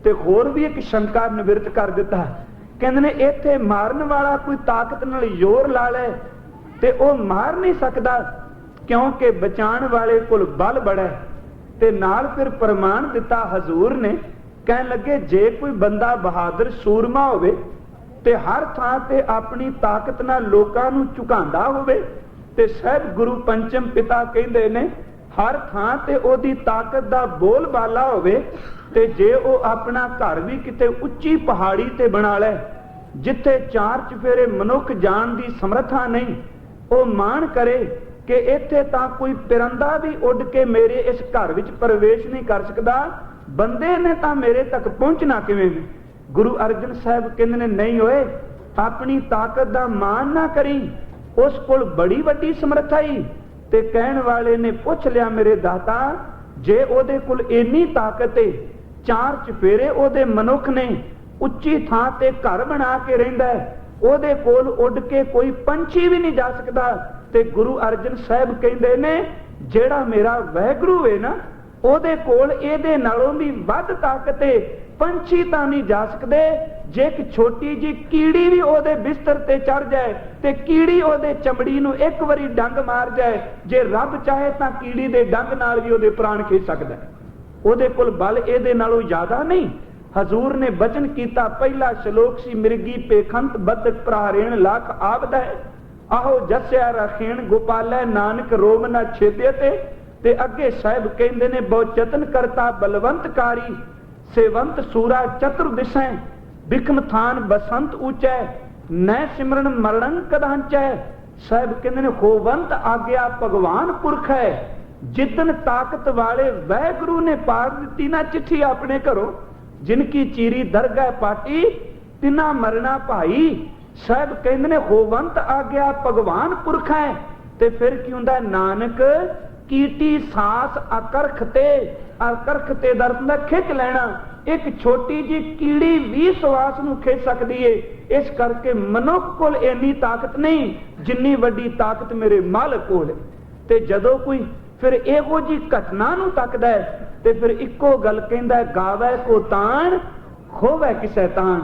ਤੇ ਹੋਰ ਵੀ ਇੱਕ ਸ਼ੰਕਾ ਨਿਵਰਤ ਕਰ ਦਿੱਤਾ। ਕਹਿੰਦੇ ਨੇ ਇੱਥੇ ਮਾਰਨ ਵਾਲਾ ਕੋਈ ਤਾਕਤ ਨਾਲ ਜ਼ੋਰ ਲਾ ਲੈ ਤੇ ਉਹ ਮਾਰ ਨਹੀਂ ਸਕਦਾ, ਕਿਉਂਕਿ ਬਚਾਉਣ ਵਾਲੇ ਕੋਲ ਬਲ ਬੜਾ ਹੈ। ਤੇ ਨਾਲ ਫਿਰ ਪ੍ਰਮਾਣ ਦਿੱਤਾ ਹਜ਼ੂਰ ਨੇ, ਕਹਿਣ ਲੱਗੇ ਜੇ ਕੋਈ ਬੰਦਾ ਬਹਾਦਰ ਸੂਰਮਾ ਹੋਵੇ ਤੇ ਹਰ ਥਾਂ ਤੇ ਆਪਣੀ ਤਾਕਤ ਨਾਲ ਲੋਕਾਂ ਨੂੰ ਝੁਕਾਉਂਦਾ ਹੋਵੇ, ਤੇ ਸਾਹਿਬ ਗੁਰੂ ਪੰਚਮ ਪਿਤਾ ਕਹਿੰਦੇ ਨੇ ਹਰ ਥਾਂ ਤੇ ਉਹਦੀ ਤਾਕਤ ਦਾ ਬੋਲ ਬਾਲਾ ਹੋਵੇ, ਤੇ ਜੇ ਉਹ ਆਪਣਾ ਘਰ ਵੀ ਕਿਤੇ ਉੱਚੀ ਪਹਾੜੀ ਤੇ ਬਣਾ ਲੈ ਜਿੱਥੇ ਚਾਰ ਚੁਫੇਰੇ ਮਨੁੱਖ ਜਾਣ ਦੀ ਸਮਰੱਥਾ ਨਹੀਂ, ਉਹ ਮਾਣ ਕਰੇ ਕਿ ਇੱਥੇ ਤਾਂ ਕੋਈ ਪਰਿੰਦਾ ਵੀ ਉੱਡ ਕੇ ਮੇਰੇ ਇਸ ਘਰ ਵਿੱਚ ਪ੍ਰਵੇਸ਼ ਨਹੀਂ ਕਰ ਸਕਦਾ, ਬੰਦੇ ਨੇ ਤਾਂ ਮੇਰੇ ਤੱਕ ਪਹੁੰਚਣਾ ਕਿਵੇਂ? ਗੁਰੂ ਅਰਜਨ ਸਾਹਿਬ ਕਹਿੰਦੇ ਨੇ ਨਹੀਂ ਹੋਏ, ਆਪਣੀ ਤਾਕਤ ਦਾ ਮਾਣ ਨਾ ਕਰੀ, ਉਸ ਕੋਲ ਬੜੀ ਵੱਡੀ ਸਮਰੱਥਾ ਹੀ। ਤੇ ਕਹਿਣ ਵਾਲੇ ਨੇ ਪੁੱਛ ਲਿਆ, ਮੇਰੇ ਦਾਤਾ ਜੇ ਉਹਦੇ ਕੋਲ ਇੰਨੀ ਤਾਕਤ ਏ, ਚਾਰ ਚੁਫੇਰੇ ਉਹਦੇ ਮਨੁੱਖ ਨੇ, ਉੱਚੀ ਥਾਂ ਤੇ ਘਰ ਬਣਾ ਕੇ ਰਹਿੰਦਾ ਹੈ, ਉਹਦੇ ਕੋਲ ਉੱਡ ਕੇ ਕੋਈ ਪੰਛੀ ਵੀ ਨਹੀਂ ਜਾ ਸਕਦਾ। ਤੇ ਗੁਰੂ ਅਰਜਨ ਸਾਹਿਬ ਕਹਿੰਦੇ ਨੇ ਜਿਹੜਾ ਮੇਰਾ ਵਾਹਿਗੁਰੂ ਹੈ ਨਾ, ਉਹਦੇ ਕੋਲ ਇਹਦੇ ਨਾਲੋਂ ਵੀ ਵੱਧ ਤਾਕਤ ਏ, ਪੰਛੀ ਤਾਂ ਨਹੀਂ ਜਾ ਸਕਦੇ। ਜੇ ਇੱਕ ਛੋਟੀ ਜੀ ਕੀੜੀ ਵੀ ਉਹਦੇ ਬਿਸਤਰ ਤੇ ਚੜ ਜਾਏ ਤੇ ਕੀੜੀ ਉਹਦੇ ਚਮੜੀ ਨੂੰ ਇੱਕ ਵਾਰੀ ਡੰਗ ਮਾਰ ਜਾਏ, ਜੇ ਰੱਬ ਚਾਹੇ ਤਾਂ ਕੀੜੀ ਦੇ ਡੰਗ ਨਾਲ ਵੀ ਉਹਦੇ ਪ੍ਰਾਣ ਖਿੱਚ ਸਕਦਾ। ਉਹਦੇ ਕੋਲ ਬਲ ਇਹਦੇ ਨਾਲੋਂ ਜ਼ਿਆਦਾ ਨਹੀਂ। ਹਜ਼ੂਰ ਨੇ ਬਚਨ ਕੀਤਾ, ਪਹਿਲਾ ਸ਼ਲੋਕ ਸੀ ਮਿਰਗੀ ਪੇਖੰਤ ਬਦਕ ਪ੍ਰਹਾਰੇਣ ਲੱਖ ਆਵਦਾ ਹੈ, ਆਹੋ ਜਸਿਆ ਰਖੇਣ ਗੋਪਾਲੈ ਨਾਨਕ ਰੋਮ ਨਾ ਛੇਦਿਆ। ਤੇ ਅੱਗੇ ਸਾਹਿਬ ਕਹਿੰਦੇ ਨੇ ਬਹੁ ਯਤਨ ਕਰਤਾ ਬਲਵੰਤਕਾਰੀ, ਸੇਵੰਤ ਸੂਰਾ ਚਤੁਰ ਦਿਸੈ, ਬਿਖਮ ਥਾਨ ਬਸੰਤ ਊਚੈ, ਨੈ ਸਿਮਰਨ ਮਰਣੰ ਕਦਾਂਚੈ। ਸਾਹਿਬ ਕਹਿੰਦੇ ਨੇ ਹੋਵੰਤ ਆਗਿਆ ਭਗਵਾਨ ਪੁਰਖ ਹੈ, ਜਿੱਦਨ ਤਾਕਤ ਵਾਲੇ ਵਾਹਿਗੁਰੂ ਨੇ ਪਾਰ ਦਿੱਤੀ ਨਾ ਚਿੱਠੀ ਆਪਣੇ ਘਰੋਂ, ਜਿਨਕੀ ਚੀਰੀ ਦਰਗਾਹ ਪਾਟੀ ਤਿਨਾ ਮਰਨਾ ਭਾਈ। ਸਾਹਿਬ ਕਹਿੰਦੇ ਨੇ ਹੋਵੰਤ ਆਗਿਆ ਭਗਵਾਨ ਪੁਰਖ ਹੈ। ਤੇ ਫਿਰ ਕੀ ਹੁੰਦਾ? ਨਾਨਕ ਕੀਟੀ ਸਾਸ ਅਕਰਖ ਤੇ ਦਰਦ ਦਾ ਖਿੱਚ ਲੈਣਾ। ਇੱਕ ਛੋਟੀ ਜੀ ਕੀੜੀ ਵੀ ਸਵਾਸ ਨੂੰ ਖਿੱਚ ਸਕਦੀ ਏ। ਇਸ ਕਰਕੇ ਮਨੁੱਖ ਕੋਲ ਇੰਨੀ ਤਾਕਤ ਨਹੀਂ ਜਿੰਨੀ ਵੱਡੀ ਤਾਕਤ ਮੇਰੇ ਮਾਲਕ ਕੋਲ। ਤੇ ਜਦੋਂ ਕੋਈ ਫਿਰ ਇਹੋ ਜੀ ਘਟਨਾ ਨੂੰ ਤੱਕਦਾ ਹੈ ਤੇ ਫਿਰ ਇੱਕੋ ਗੱਲ ਕਹਿੰਦਾ, ਗਾਵੇ ਕੋ ਤਾਣ ਖੋਵੇ ਕਿਸੈ ਤਾਣ।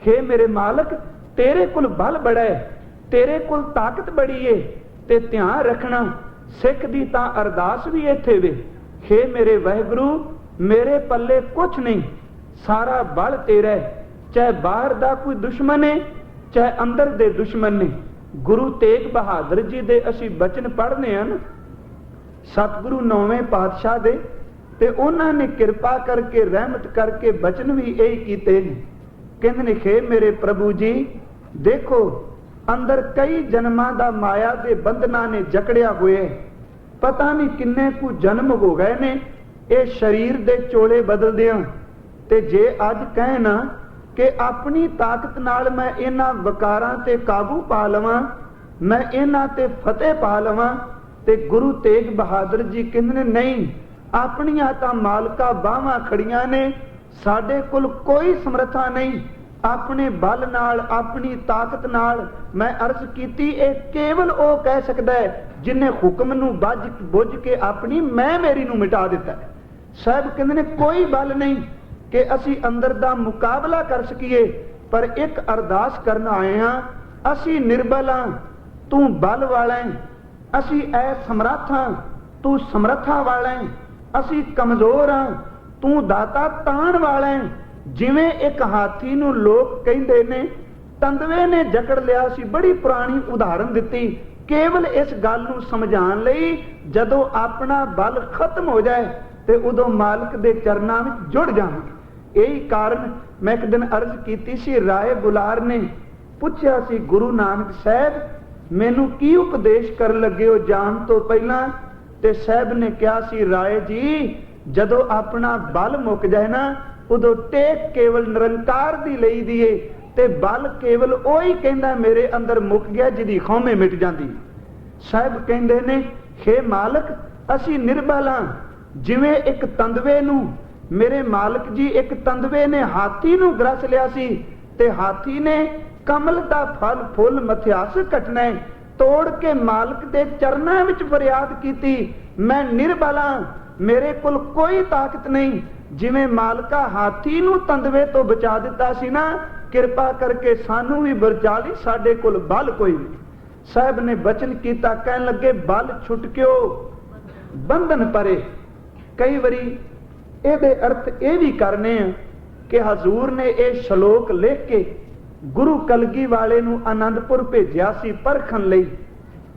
ਹੇ ਮੇਰੇ ਮਾਲਕ, ਤੇਰੇ ਕੋਲ ਬਲ ਬੜਾ ਹੈ, ਤੇਰੇ ਕੋਲ ਤਾਕਤ ਬੜੀ ਏ। ਤੇ ਧਿਆਨ ਰੱਖਣਾ, ਸਿੱਖ ਦੀ ਤਾਂ ਅਰਦਾਸ ਵੀ ਇੱਥੇ ਵੇ, ਹੇ ਮੇਰੇ ਵਾਹਿਗੁਰੂ ਮੇਰੇ ਪੱਲੇ ਕੁਛ ਨਹੀਂ, ਸਾਰਾ ਬਲ ਤੇਰਾ, ਚਾਹੇ ਬਾਹਰ ਦਾ ਕੋਈ ਦੁਸ਼ਮਣ ਹੈ ਚਾਹੇ ਅੰਦਰ ਦੇ ਦੁਸ਼ਮਣ ਨੇ। ਗੁਰੂ ਤੇਗ ਬਹਾਦਰ ਜੀ ਦੇ ਅਸੀਂ ਬਚਨ ਪੜ੍ਹਨੇ ਹਨ, ਸਤਿਗੁਰੂ 9ਵੇਂ ਪਾਤਸ਼ਾਹ ਦੇ, ਤੇ ਉਹਨਾਂ ਨੇ ਕਿਰਪਾ ਕਰਕੇ ਰਹਿਮਤ ਕਰਕੇ ਬਚਨ ਵੀ ਇਹੀ ਕੀਤੇ ਨੇ। ਕਹਿੰਦੇ ਨੇ ਹੇ ਮੇਰੇ ਪ੍ਰਭੂ ਜੀ, ਦੇਖੋ ਅੰਦਰ ਕਈ ਜਨਮਾਂ ਦਾ ਮਾਇਆ ਦੇ ਬੰਧਨਾਂ ਨੇ ਜਕੜਿਆ ਹੋਏ, ਪਤਾ ਨਹੀਂ ਕਿੰਨੇ ਕੁ ਜਨਮ ਹੋ ਗਏ ਨੇ ਇਹ ਸਰੀਰ ਦੇ ਚੋਲੇ ਬਦਲਦਿਆਂ। ਤੇ ਜੇ ਅੱਜ ਕਹਿਣਾ ਕਿ ਆਪਣੀ ਤਾਕਤ ਨਾਲ ਮੈਂ ਇਹਨਾਂ ਵਿਕਾਰਾਂ ਤੇ ਕਾਬੂ ਪਾ ਲਵਾਂ, ਮੈਂ ਇਹਨਾਂ ਤੇ ਫਤਿਹ ਪਾ ਲਵਾਂ, ਤੇ ਗੁਰੂ ਤੇਗ ਬਹਾਦਰ ਜੀ ਕਹਿੰਦੇ ਨੇ ਨਹੀਂ, ਆਪਣੀਆਂ ਤਾਂ ਮਾਲਕਾ ਬਾਹਾਂ ਖੜੀਆਂ ਨੇ, ਸਾਡੇ ਕੋਲ ਕੋਈ ਸਮਰੱਥਾ ਨਹੀਂ। ਆਪਣੇ ਬਲ ਨਾਲ ਆਪਣੀ ਤਾਕਤ ਨਾਲ ਮੈਂ ਅਰਜ਼ ਕੀਤੀ, ਇਹ ਕੇਵਲ ਉਹ ਕਹਿ ਸਕਦਾ ਹੈ ਜਿਨੇ ਹੁਕਮ ਨੂੰ ਬੁੱਝ ਕੇ ਆਪਣੀ ਮੈਂ ਮੇਰੀ ਨੂੰ ਮਿਟਾ ਦਿੱਤਾ। ਸਾਹਿਬ ਕਹਿੰਦੇ ਨੇ ਕੋਈ ਬਲ ਨਹੀਂ ਕਿ ਅਸੀਂ ਅੰਦਰ ਦਾ ਮੁਕਾਬਲਾ ਕਰ ਸਕੀਏ, ਪਰ ਇੱਕ ਅਰਦਾਸ ਕਰਨ ਆਏ ਹਾਂ, ਅਸੀਂ ਨਿਰਬਲ ਹਾਂ, ਤੂੰ ਬਲ ਵਾਲਾ ਹੈ, ਅਸੀਂ ਐ ਸਮਰੱਥ ਹਾਂ, ਤੂੰ ਸਮਰੱਥਾ ਵਾਲਾ ਹੈ, ਅਸੀਂ ਕਮਜ਼ੋਰ ਹਾਂ, ਤੂੰ ਦਾਤਾ ਤਾਣ ਵਾਲਾ ਹੈ। ਜਿਵੇਂ ਇੱਕ ਹਾਥੀ ਨੂੰ ਲੋਕ ਕਹਿੰਦੇ ਨੇ ਤੰਦਵੇ ਨੇ ਜਕੜ ਲਿਆ ਸੀ, ਬੜੀ ਪੁਰਾਣੀ ਉਦਾਹਰਨ ਦਿੱਤੀ ਕੇਵਲ ਇਸ ਗੱਲ ਨੂੰ ਸਮਝਾਉਣ ਲਈ, ਜਦੋਂ ਆਪਣਾ ਬਲ ਖਤਮ ਹੋ ਜਾਏ ਤੇ ਉਦੋਂ ਮਾਲਕ ਦੇ ਚਰਨਾਂ ਵਿੱਚ ਜੁੜ ਜਾਵਾਂਗੇ। ਇਹੀ ਕਾਰਨ ਮੈਂ ਇੱਕ ਦਿਨ ਅਰਜ਼ ਕੀਤੀ ਸੀ, ਰਾਏ ਬੁਲਾਰ ਨੇ ਪੁੱਛਿਆ ਸੀ ਗੁਰੂ ਨਾਨਕ ਸਾਹਿਬ ਮੈਨੂੰ ਕੀ ਉਪਦੇਸ਼ ਕਰਨ ਲੱਗੇ ਹੋ ਜਾਣ ਤੋਂ ਪਹਿਲਾਂ? ਤੇ ਸਾਹਿਬ ਨੇ ਕਿਹਾ ਸੀ, ਰਾਏ ਜੀ ਜਦੋਂ ਆਪਣਾ ਬਲ ਮੁੱਕ ਜਾਏ ਨਾ, ਉਦੋਂ ਟੇਕ ਕੇਵਲ ਨਿਰੰਕਾਰ ਦੀ ਲਈ ਦੀਏ, ਤੇ ਬਲ ਕੇਵਲ ਉਹੀ ਕਹਿੰਦਾ ਮੇਰੇ ਅੰਦਰ ਮੁੱਕ ਗਿਆ ਜਿਹਦੀ ਖੌਮੇ ਮਿਟ ਜਾਂਦੀ। ਸਾਹਿਬ ਕਹਿੰਦੇ ਨੇ ਹੇ ਮਾਲਕ ਅਸੀਂ ਨਿਰਬਲ ਹਾਂ। ਜਿਵੇਂ ਇੱਕ ਤੰਦਵੇ ਨੂੰ ਮੇਰੇ ਮਾਲਕ ਜੀ, ਇੱਕ ਤੰਦਵੇ ਨੇ ਹਾਥੀ ਨੂੰ ਗਰਸ ਲਿਆ ਸੀ, ਤੇ ਹਾਥੀ ਨੇ ਕਮਲ ਦਾ ਫਲ ਫੁੱਲ ਮਥਿਆਸ ਕੱਟਣਾ, ਤੋੜ ਕੇ ਮਾਲਕ ਦੇ ਚਰਨਾਂ ਵਿੱਚ ਫਰਿਆਦ ਕੀਤੀ, ਮੈਂ ਨਿਰਬਲ ਹਾਂ, ਮੇਰੇ ਕੋਲ ਕੋਈ ਤਾਕਤ ਨਹੀਂ। ਜਿਵੇਂ ਮਾਲਕਾ ਹਾਥੀ ਨੂੰ ਤੰਦਵੇ ਤੋਂ ਬਚਾ ਦਿੱਤਾ ਸੀ ਨਾ, ਕਿਰਪਾ ਕਰਕੇ ਸਾਨੂੰ ਵੀ ਬਚਾ ਲਈ, ਸਾਡੇ ਕੋਲ ਬਲ ਕੋਈ ਨਹੀਂ। ਸਾਹਿਬ ਨੇ ਬਚਨ ਕੀਤਾ, ਕਹਿਣ ਲੱਗੇ ਬਲ ਛੁਟਕਿਓ ਬੰਧਨ ਪਰੇ। ਕਈ ਵਾਰੀ ਇਹਦੇ ਅਰਥ ਇਹ ਵੀ ਕਰਨੇ ਆ ਕਿ ਹਜ਼ੂਰ ਨੇ ਇਹ ਸ਼ਲੋਕ ਲਿਖ ਕੇ ਗੁਰੂ ਕਲਗੀ ਵਾਲੇ ਨੂੰ ਆਨੰਦਪੁਰ ਭੇਜਿਆ ਸੀ ਪਰਖਣ ਲਈ।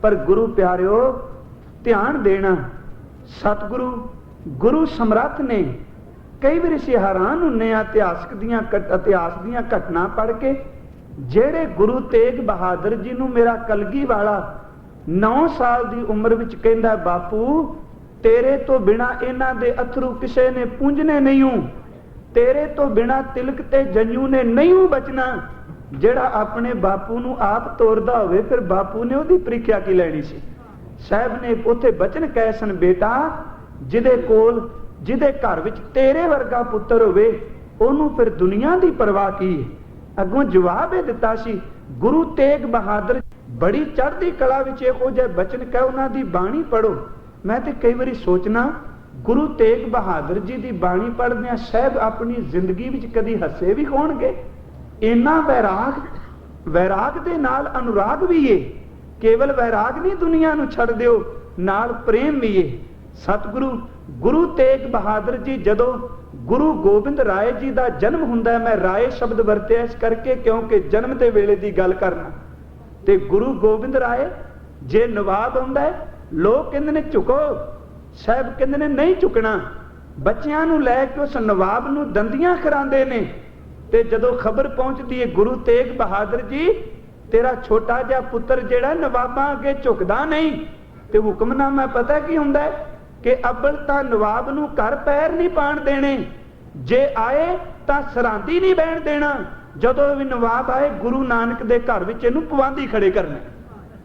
ਪਰ ਗੁਰੂ ਪਿਆਰਿਓ ਧਿਆਨ ਦੇਣਾ, ਸਤਿਗੁਰੂ ਗੁਰੂ ਸਮਰੱਥ ਨੇ। ਕਈ ਵਾਰ ਅਸੀਂ ਹੈਰਾਨ ਹੁੰਨੇ ਆ ਇਤਿਹਾਸ ਦੀਆਂ ਘਟਨਾ ਪੜ੍ਹ ਕੇ, ਜਿਹੜੇ ਗੁਰੂ ਤੇਗ ਬਹਾਦਰ ਜੀ ਨੂੰ ਮੇਰਾ ਕਲਗੀ ਵਾਲਾ 9 ਸਾਲ ਦੀ ਉਮਰ ਵਿੱਚ ਕਹਿੰਦਾ, ਬਾਪੂ ਤੇਰੇ ਤੋਂ ਬਿਨਾ ਇਹਨਾਂ ਦੇ ਅਥਰੂ ਕਿਸੇ ਨੇ ਪੂੰਝਣੇ ਨਹੀਂ ਹੂੰ, ਤੇਰੇ ਤੋਂ ਬਿਨਾ ਤਿਲਕ ਤੇ ਜੰਜੂ ਨੇ ਨਹੀਂ ਹੂੰ ਬਚਣਾ। ਜਿਹੜਾ ਆਪਣੇ ਬਾਪੂ ਨੂੰ ਆਪ ਤੋਰਦਾ ਹੋਵੇ, ਫਿਰ ਬਾਪੂ ਨੇ ਉਹਦੀ ਪ੍ਰੀਖਿਆ ਕੀ ਲੈਣੀ ਸੀ। ਸਾਹਿਬ ਨੇ ਉੱਥੇ ਬਚਨ ਕਹੇ ਸਨ, ਬੇਟਾ ਜਿਹਦੇ ਘਰ ਵਿੱਚ ਤੇਰੇ ਵਰਗਾ ਪੁੱਤਰ ਹੋਵੇ, ਉਹਨੂੰ ਫਿਰ ਦੁਨੀਆ ਦੀ ਪਰਵਾਹ ਕੀ ਹੈ। ਅੱਗੋਂ ਜਵਾਬ ਇਹ ਦਿੱਤਾ ਸੀ, ਗੁਰੂ ਤੇਗ ਬਹਾਦਰ ਬੜੀ ਚੜ੍ਹਦੀ ਕਲਾ ਵਿੱਚ ਇਹੋ ਜਿਹੇ ਬਚਨ ਕਹੇ, ਉਹਨਾਂ ਦੀ ਬਾਣੀ ਪੜੋ। ਮੈਂ ਤੇ ਕਈ ਵਾਰੀ ਸੋਚਣਾ, ਗੁਰੂ ਤੇਗ ਬਹਾਦਰ ਜੀ ਦੀ ਬਾਣੀ ਪੜ੍ਹਦਿਆਂ ਸਾਹਿਬ ਆਪਣੀ ਜ਼ਿੰਦਗੀ ਵਿੱਚ ਕਦੀ ਹੱਸੇ ਵੀ ਹੋਣਗੇ। ਇੰਨਾ ਵੈਰਾਗ ਦੇ ਨਾਲ ਅਨੁਰਾਗ ਵੀ ਏ। ਕੇਵਲ ਵੈਰਾਗ ਨਹੀਂ, ਦੁਨੀਆ ਨੂੰ ਛੱਡ ਦਿਓ, ਨਾਲ ਪ੍ਰੇਮ ਵੀ ਏ। ਸਤਿਗੁਰੂ ਗੁਰੂ ਤੇਗ ਬਹਾਦਰ ਜੀ, ਜਦੋਂ ਗੁਰੂ ਗੋਬਿੰਦ ਰਾਏ ਜੀ ਦਾ ਜਨਮ ਹੁੰਦਾ, ਮੈਂ ਰਾਏ ਸ਼ਬਦ ਵਰਤਿਆ ਇਸ ਕਰਕੇ ਕਿਉਂਕਿ ਜਨਮ ਦੇ ਵੇਲੇ ਦੀ ਗੱਲ ਕਰਨਾ, ਤੇ ਗੁਰੂ ਗੋਬਿੰਦ ਰਾਏ ਜੇ ਨਵਾਬ ਹੁੰਦਾ, ਲੋਕ ਕਹਿੰਦੇ ਨੇ ਝੁਕੋ, ਸਾਹਿਬ ਕਹਿੰਦੇ ਨੇ ਨਹੀਂ ਝੁਕਣਾ। ਬੱਚਿਆਂ ਨੂੰ ਲੈ ਕੇ ਉਸ ਨਵਾਬ ਨੂੰ ਦੰਦੀਆਂ ਖਿਰਾਉਂਦੇ ਨੇ। ਤੇ ਜਦੋਂ ਖਬਰ ਪਹੁੰਚਦੀ ਹੈ, ਗੁਰੂ ਤੇਗ ਬਹਾਦਰ ਜੀ ਤੇਰਾ ਛੋਟਾ ਜਿਹਾ ਪੁੱਤਰ ਜਿਹੜਾ ਨਵਾਬਾਂ ਅੱਗੇ ਝੁਕਦਾ ਨਹੀਂ, ਤੇ ਹੁਕਮਨਾਮਾ ਪਤਾ ਕੀ ਹੁੰਦਾ ਹੈ ਕਿ ਅੱਬਲ ਤਾਂ ਨਵਾਬ ਨੂੰ ਘਰ ਪੈਰ ਨਹੀਂ ਪਾਣ ਦੇਣੇ, ਜੇ ਆਏ ਤਾਂ ਸਰਾਂਦੀ ਨਹੀਂ ਬਹਿਣ ਦੇਣਾ, ਜਦੋਂ ਵੀ ਨਵਾਬ ਆਏ ਗੁਰੂ ਨਾਨਕ ਦੇ ਘਰ ਵਿੱਚ ਇਹਨੂੰ ਪਵਾਂਦੀ ਖੜੇ ਕਰਨੇ।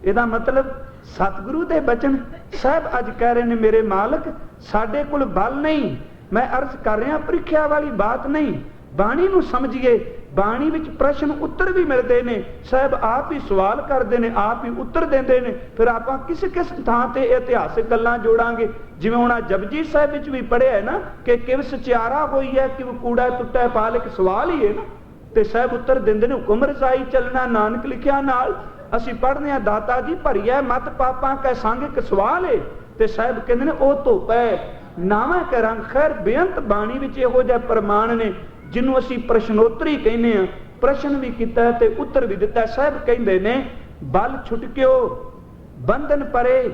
ਇਹਦਾ ਮਤਲਬ ਸਤਿਗੁਰੂ ਦੇ ਬਚਨ ਸਾਹਿਬ ਅੱਜ ਕਹਿ ਰਹੇ ਨੇ, ਮੇਰੇ ਮਾਲਕ ਸਾਡੇ ਕੋਲ ਬਲ ਨਹੀਂ। ਮੈਂ ਅਰਜ਼ ਕਰ ਰਿਹਾ, ਪ੍ਰੀਖਿਆ ਵਾਲੀ ਬਾਤ ਨਹੀਂ, ਬਾਣੀ ਨੂੰ ਸਮਝੀਏ। ਬਾਣੀ ਵਿੱਚ ਪ੍ਰਸ਼ਨ ਉੱਤਰ ਵੀ ਮਿਲਦੇ ਨੇ, ਸਾਹਿਬ ਆਪ ਹੀ ਸਵਾਲ ਕਰਦੇ ਨੇ, ਆਪ ਹੀ ਉੱਤਰ ਦਿੰਦੇ ਨੇ। ਫਿਰ ਆਪਾਂ ਕਿਸ ਥਾਂ ਤੇ ਇਤਿਹਾਸਿਕ ਗੱਲਾਂ ਜੋੜਾਂਗੇ। ਜਿਵੇਂ ਹੁਣ ਜਪਜੀ ਸਾਹਿਬ ਵਿੱਚ ਵੀ ਪੜ੍ਹਿਆ ਹੈ ਨਾ ਕਿ ਕਿਵ ਸਚਿਆਰਾ ਹੋਈ ਹੈ, ਕਿਵ ਕੂੜਾ ਟੁੱਟਾ ਪਾਲ, ਇੱਕ ਸਵਾਲ ਹੀ ਹੈ ਨਾ, ਤੇ ਸਾਹਿਬ ਉੱਤਰ ਦਿੰਦੇ ਨੇ, ਹੁਕਮ ਰਜ਼ਾਈ ਚੱਲਣਾ ਨਾਨਕ ਲਿਖਿਆ ਨਾਲ। ਅਸੀਂ ਪੜ੍ਹਦੇ ਹਾਂ, ਦਾਤਾ ਜੀ ਭਰੀਐ ਮਤ ਪਾਪਾਂ ਕੈ ਸੰਗ, ਇੱਕ ਸਵਾਲ ਹੈ, ਤੇ ਸਾਹਿਬ ਕਹਿੰਦੇ ਨੇ ਉਹ ਧੁੱਪ ਹੈ ਨਾਵਾਂ ਕੈ ਰੰਗ। ਖੈਰ ਬੇਅੰਤ ਬਾਣੀ ਵਿੱਚ ਇਹੋ ਜਿਹੇ ਪ੍ਰਮਾਣ ਨੇ ਜਿਹਨੂੰ ਅਸੀਂ ਪ੍ਰਸ਼ਨੋਤਰੀ ਕਹਿੰਦੇ ਹਾਂ। ਪ੍ਰਸ਼ਨ ਵੀ ਕੀਤਾ ਤੇ ਉੱਤਰ ਵੀ ਦਿੱਤਾ। ਸਾਹਿਬ ਕਹਿੰਦੇ ਨੇ, ਬਲ ਛੁਟਕਿਓ ਬੰਧਨ ਪਰੇ,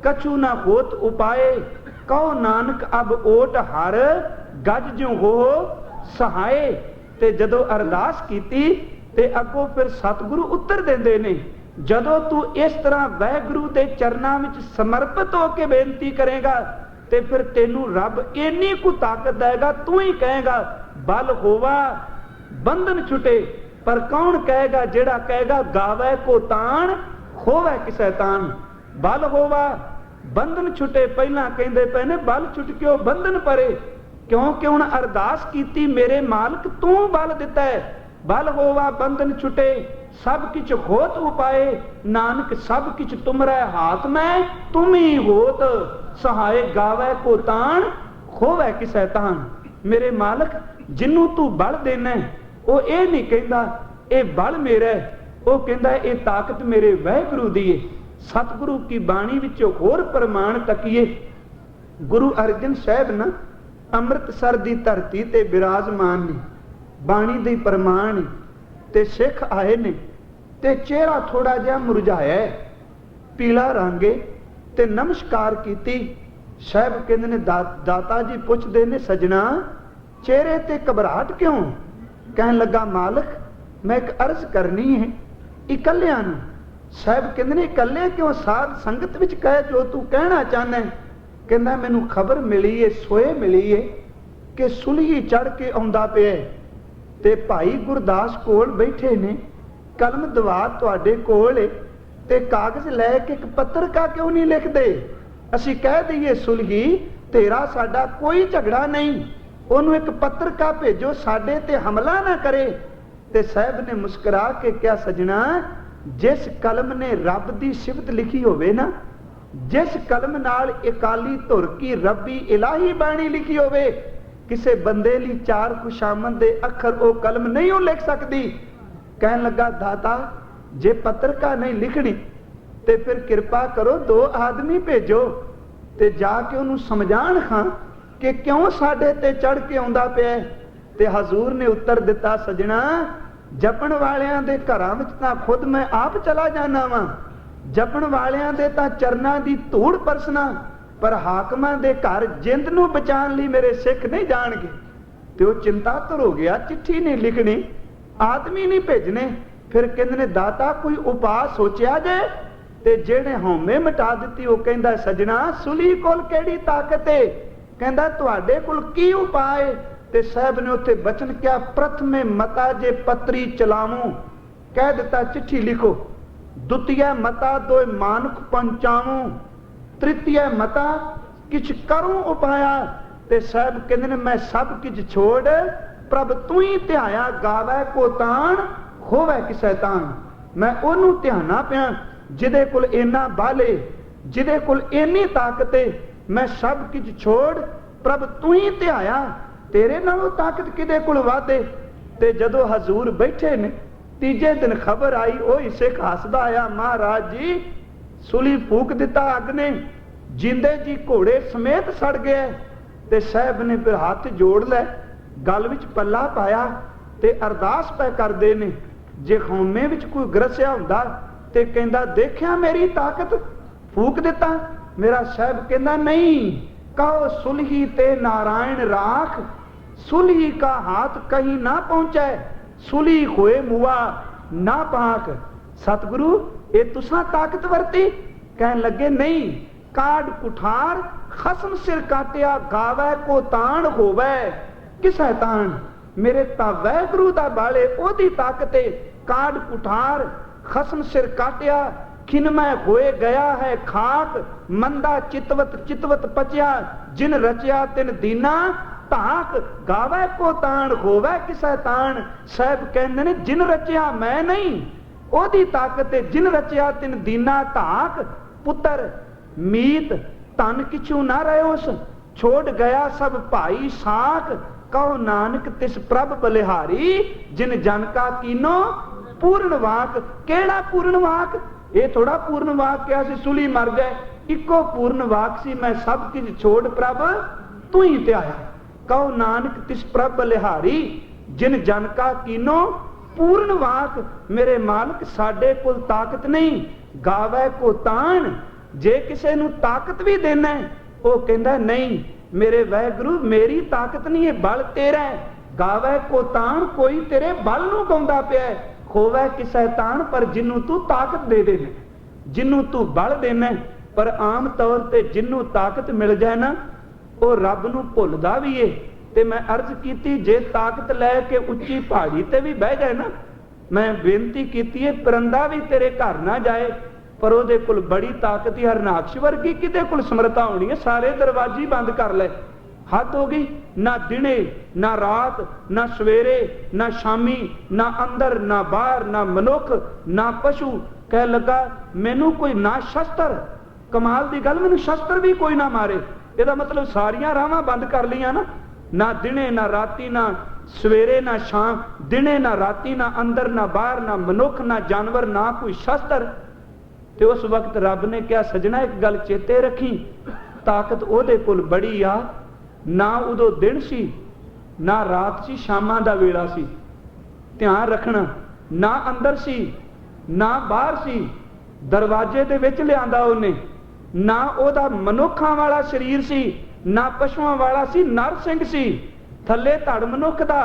ਕਛੂ ਨਾ ਹੋਤ ਉਪਾਏ, ਕਹੋ ਨਾਨਕ ਅਬ ਓਟ ਹਰ, ਗੱਜ ਜਿਉ ਹੋ ਸਹਾਏ। ਤੇ ਜਦੋਂ ਅਰਦਾਸ ਕੀਤੀ ਤੇ ਅੱਗੋਂ ਫਿਰ ਸਤਿਗੁਰੂ ਉੱਤਰ ਦਿੰਦੇ ਨੇ, ਜਦੋਂ ਤੂੰ ਇਸ ਤਰ੍ਹਾਂ ਵਾਹਿਗੁਰੂ ਦੇ ਚਰਨਾਂ ਵਿੱਚ ਸਮਰਪਿਤ ਹੋ ਕੇ ਬੇਨਤੀ ਕਰੇਗਾ ਤੇ ਫਿਰ ਤੈਨੂੰ ਰੱਬ ਇੰਨੀ ਕੁ ਤਾਕਤ ਦੇਗਾ, ਤੂੰ ਹੀ ਕਹੇਗਾ ਬਲ ਹੋਵਾ ਬੰਧਨ ਛੁਟੇ। ਪਰ ਕੌਣ ਕਹੇਗਾ? ਜਿਹੜਾ ਕਹੇਗਾ ਗਾਵੇ ਕੋ ਤਾਣ ਹੋਵੇ ਕਿਸੈ ਤਾਣ। ਬਲ ਹੋਵਾ ਬੰਧਨ ਛੁਟੇ, ਪਹਿਲਾਂ ਕਹਿੰਦੇ ਪਏ ਨੇ ਬਲ ਛੁਟਕਿਓ ਬੰਧਨ ਪਰੇ, ਕਿਉਂਕਿ ਹੁਣ ਅਰਦਾਸ ਕੀਤੀ, ਮੇਰੇ ਮਾਲਕ ਤੂੰ ਬਲ ਦਿੱਤਾ ਹੈ। ਬਲ ਹੋਵਾ ਬੰਧਨ ਛੁਟੇ, ਸਭ ਕਿਛ ਹੋਤ ਉਪਾਏ, ਨਾਨਕ ਸਭ ਕਿਛ ਤੁਮਰੇ ਹਾਥ ਮੈਂ, ਤੁਮ ਹੀ ਹੋਤ ਸਹਾਏ। ਗਾਵੇ ਕੋ ਤਾਣ ਖੋਵੇ ਕਿਸੈ ਤਾਣ। ਮੇਰੇ ਮਾਲਕ ਜਿਹਨੂੰ ਤੂੰ ਬਲ ਦੇਣਾ, ਉਹ ਇਹ ਨਹੀਂ ਕਹਿੰਦਾ ਇਹ ਬਲ ਮੇਰਾ, ਉਹ ਕਹਿੰਦਾ ਇਹ ਤਾਕਤ ਮੇਰੇ ਵਾਹਿਗੁਰੂ ਦੀ ਹੈ। ਸਤਿਗੁਰੂ ਕੀ ਬਾਣੀ ਵਿੱਚ ਹੋਰ ਪ੍ਰਮਾਣ ਤੱਕੀਏ। ਗੁਰੂ ਅਰਜਨ ਸਾਹਿਬ ਨਾ ਅੰਮ੍ਰਿਤਸਰ ਦੀ ਧਰਤੀ ਤੇ ਬਿਰਾਜਮਾਨ ਨੇ, ਬਾਣੀ ਦੇ ਪ੍ਰਮਾਣ ਤੇ ਸਿੱਖ ਆਏ ਨੇ, ਤੇ ਚਿਹਰਾ ਥੋੜਾ ਜਿਹਾ ਮੁਰਝਾਇਆ, ਪੀਲਾ ਰੰਗ ਤੇ ਨਮਸਕਾਰ ਕੀਤੀ। ਸਾਹਿਬ ਕਹਿੰਦੇ ਨੇ, ਦਾਤਾ ਜੀ ਪੁੱਛਦੇ ਨੇ, ਸਜਣਾ ਚਿਹਰੇ ਤੇ ਘਬਰਾਹਟ ਕਿਉਂ? ਕਹਿਣ ਲੱਗਾ, ਮਾਲਕ ਮੈਂ ਇੱਕ ਅਰਜ਼ ਕਰਨੀ ਹੈ ਇਕੱਲਿਆਂ ਨੂੰ। ਸਾਹਿਬ ਕਹਿੰਦੇ ਨੇ, ਇਕੱਲੇ ਕਿਉਂ? ਸਾਧ ਸੰਗਤ ਵਿੱਚ ਕਹਿ ਜੋ ਤੂੰ ਕਹਿਣਾ ਚਾਹੁੰਦਾ। ਕਹਿੰਦਾ, ਮੈਨੂੰ ਖਬਰ ਮਿਲੀ ਏ, ਸੋਏ ਮਿਲੀ ਏ ਕਿ ਸੁਲਹੀ ਚੜ ਕੇ ਆਉਂਦਾ ਪਿਆ ਤੇ ਭਾਈ ਗੁਰਦਾਸ ਕੋਲ ਬੈਠੇ ਨੇ, ਕਲਮ ਦਵਾਰ ਤੁਹਾਡੇ ਕੋਲ ਏ, ਤੇ ਕਾਗਜ਼ ਲੈ ਕੇ ਇੱਕ ਪੱਤਰਕਾ ਕਿਉਂ ਨਹੀਂ ਲਿਖਦੇ? ਅਸੀਂ ਕਹਿ ਦਈਏ ਸੁਲਹੀ ਤੇਰਾ ਸਾਡਾ ਕੋਈ ਝਗੜਾ ਨਹੀਂ, ਉਹਨੂੰ ਇੱਕ ਪੱਤਰਕਾ ਭੇਜੋ, ਸਾਡੇ ਤੇ ਹਮਲਾ ਨਾ ਕਰੇ। ਤੇ ਸਾਹਿਬ ਨੇ ਮੁਸਕਰਾ ਕੇ ਕਿਹਾ, ਸਜਣਾ जिस कलम ने रब की सिफत लिखी होवे ना, जिस कलम नाल अकाली धुर की रब्बी इलाही बाणी लिखी होवे, किसे बंदे ली चार खुशामद दे अखर वो कलम नहीं हो लिख सकती। कहन लगा दाता जे पत्रका नहीं लिखनी ते फिर कृपा करो दो आदमी भेजो ते जाके उन्होंने समझाण खां कि क्यों साडे ते चढ़ के आउंदा पिया। ते हजूर ने उत्तर दिता, सजना जपण वालियां दे घरां विच तां खुद मैं आप चला जाना वा, जपण वालियां दे तां चरनां दी धूड़ परसना, पर हाकमां दे घर जिंद नूं बचाण लई मेरे सिख नहीं जाणगे। ते वो चिंतातुर हो गया, चिट्ठी नहीं लिखनी, आदमी नहीं भेजने। फिर कहंदे ने दाता कोई उपाय सोचिया जे? ते जेने हौमे मिटा दित्ती वो कहंदा सजना सुली कोल किहड़ी ताकत है? कहंदा तुहाडे कोल की उपाय? ते साहब ने उत्थे बचन किया, प्रथमे मता जे पत्री चलावूं, कह दिता चिट्ठी लिखो, द्वितीय मता दो मानुख पहुंचावूं, तृतीय मता किछ करूं उपाया। ते साहब कहंदे ने मैं सब किछ छोड़ प्रभ तू ही ध्याया, गावे को तान होवे किसे तान। मैं ओनू ध्याना पिया जिदे कोल इन्ना बाले, जिदे कोल इन्नी ताकत है। मैं सब किछ छोड़ प्रभ तू ही ध्याया, तेरे नालों ताकत किदे कोल वादे। ते जदों हजूर बैठे ने तीजे दिन खबर आई, ओ सिख हसदा आया, महाराज जी सुली फूक दिता अग ने, जिंदे जी घोड़े समेत सड़ गए। ते साहब ने फिर हाथ जोड़ लै, गल विच पल्ला पाया ते अरदास पै करदे ने, जे खौमे विच कोई ग्रसिया हुंदा ते कहंदा देखिया मेरी ताकत, फूक दिता। मेरा साहब कहंदा नहीं, कहो सुलही ते नारायण राख, सुलही का हाथ कहीं ना पहुंचे, सुली होए मुआ ना पाक। सतगुरु ये तुसा ताकत वरती? कहन लगे नहीं, काड कुठार खसम सिर काटिया, गावे को तान होवे किसे तान। मेरे तावै गुरु दा बाले ओदी ताकत है, काड कुठार खसम सिर काटिया, खिनमय होए गया है खाक, मंदा चितवत चितवत पचिया, जिन रचिया तिन दीना ताक, गावे को तान होवे किसे तान। साहब कहंदे ने जिन रचिया मैं नहीं, ओदी ताकत है, जिन रचिया तिन दीना ताक। पुत्र मीत तन किछू ना रहोस, छोड़ गया सब भाई साख, कहो नानक तिस प्रभ बलिहारी, जिन जन का कीनो पूर्ण वाक। केड़ा पूर्ण वाक? ये थोड़ा पूर्ण वाक क्या सी सुली मर जाए, इको पूर्ण वाक सी, मैं सब किछ छोड़ प्रभ तू ही ध्याया। कहो नानक तिस प्रभ बलिहारी, जिन जन का कीनो पूर्ण वाक। मेरे मालिक साडे कोल ताकत नहीं, गावे को तान। जे किसे नू ताकत भी देना है, वो कहंदा नहीं मेरे वाहिगुरु मेरी ताकत नहीं है, बल तेरा है। गावे को तान, कोई तेरे बल नू गाउंदा पिया है। खोवे किसे तान, पर जिन्नू तू ताकत दे देना, जिन्नू तू बल देना। पर आम तौर पर जिन्नू ताकत मिल जाए ना, वो रब नू भुलदा भी है। ते मैं अर्ज की जे ताकत लैके उच्ची पहाड़ी ते भी बह जाए ना, मैं बेनती की है परिंदा भी तेरे घर ना जाए, पर ओदे कोल बड़ी ताकत ही हरनाक्ष वर्गी किदे कोल समर्था होनी है, सारे दरवाजे बंद कर ले। हद हो गई, ना दिने ना रात, ना सवेरे ना शामी, ना अंदर ना बाहर, ना मनुख ना पशु। कह लगा मैनू कोई ना शस्त्र, कमाल की गल मैनू शस्त्र भी कोई ना मारे। ਇਹਦਾ मतलब सारियां राहां बंद कर लिया ना, ना दिने ना राती, ना सवेरे ना शाम, दिने ना राती, ना अंदर ना बाहर, ना मनुख ना जानवर, ना कोई शस्त्र। ते उस वक्त रब ने क्या सजना एक गल चेते रखी, ताकत ओदे कोल बड़ी आ, ना उदो दिन सी ना रात सी, शामां दा वेला सी, ध्यान रखना, ना अंदर सी ना बाहर सी, दरवाजे दे विच लिआंदा ओने, ना ओदा मनुखां वाला शरीर सी, ना पशुआं वाला सी, नर सिंह सी, थल्ले धड़ मनुख दा,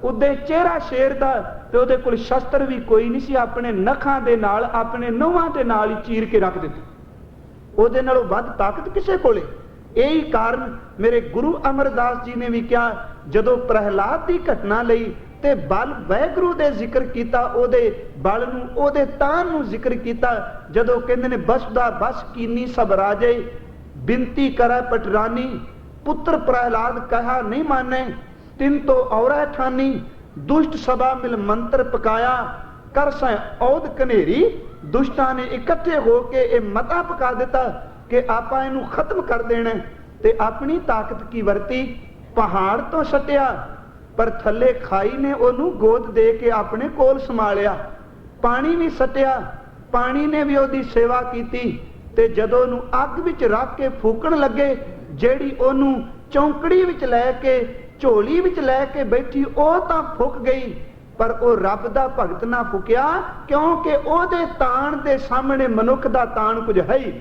उदे चेहरा शेर दा, ते ओदे कोल शस्त्र भी कोई नहीं सी, अपने नखां दे नाल अपने नौहां दे नाल ही चीर के रख दित्ते। ओदे नालों वध ताकत किसे कोले। यही कारण मेरे गुरु अमरदास जी ने भी क्या, जदों प्रहलाद की घटना लई ते बल वाहिगुरु दे जिक्र कीता, ओदे बल नूं ओदे तान नूं जिक्र कीता। जदों कहंदे ने बसदा बस कीनी सब राजे, बिनती करे पटरानी, पुत्र प्रहलाद कहा नहीं माने, तिन तो औरा ठानी, दुष्ट सभा मिल मंत्र पकाया, कर सै औद कनेरी। दुष्टां ने इकट्ठे होके ये मता पका दिता कि आपां इहनूं खत्म कर देना, ते अपनी ताकत की वरती, पहाड़ तो सटिया, पर थले खाई ने ओनू गोद दे के अपने कोल संभालिया। पानी भी सटिया, पानी ने भी ओदी सेवा कीती, ते जदों ओनू अग विच रख के फूकण लगे, जेड़ी ओनू चौंकड़ी विच लैके झोली विच लैके बैठी ओ तां फुक गई, पर ओ रब दा भगत ना फुकिया, क्योंकि ओदे ताण दे सामने मनुख दा ताण कुछ है ही।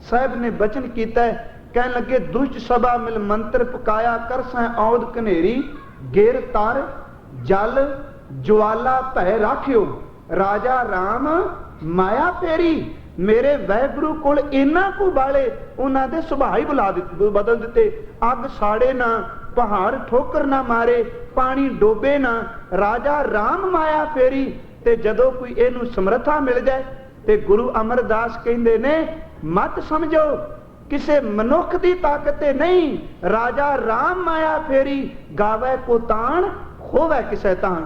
साहब ने बचन कीता, कहन लगे दुष्ट सभा मिल मंत्र पकाया, कर सै औद कनेरी, गिर तर जल ज्वाला भय राखियो, राजा राम माया फेरी। मेरे वैगुरु कोल इन्ना को बाले उन्हां दे सुभाव ही बदल दिते। अग साड़े ना, पहाड़ ठोकर ना मारे, पानी डोबे ना, राजा राम माया फेरी। ते जदों कोई इहनूं समर्था मिल जाए ते गुरु अमरदास कहंदे ने मत समझो किसे मनुख की ताकत नहीं, राजा राम माया फेरी, गावे को ताण होवे किसे ताण।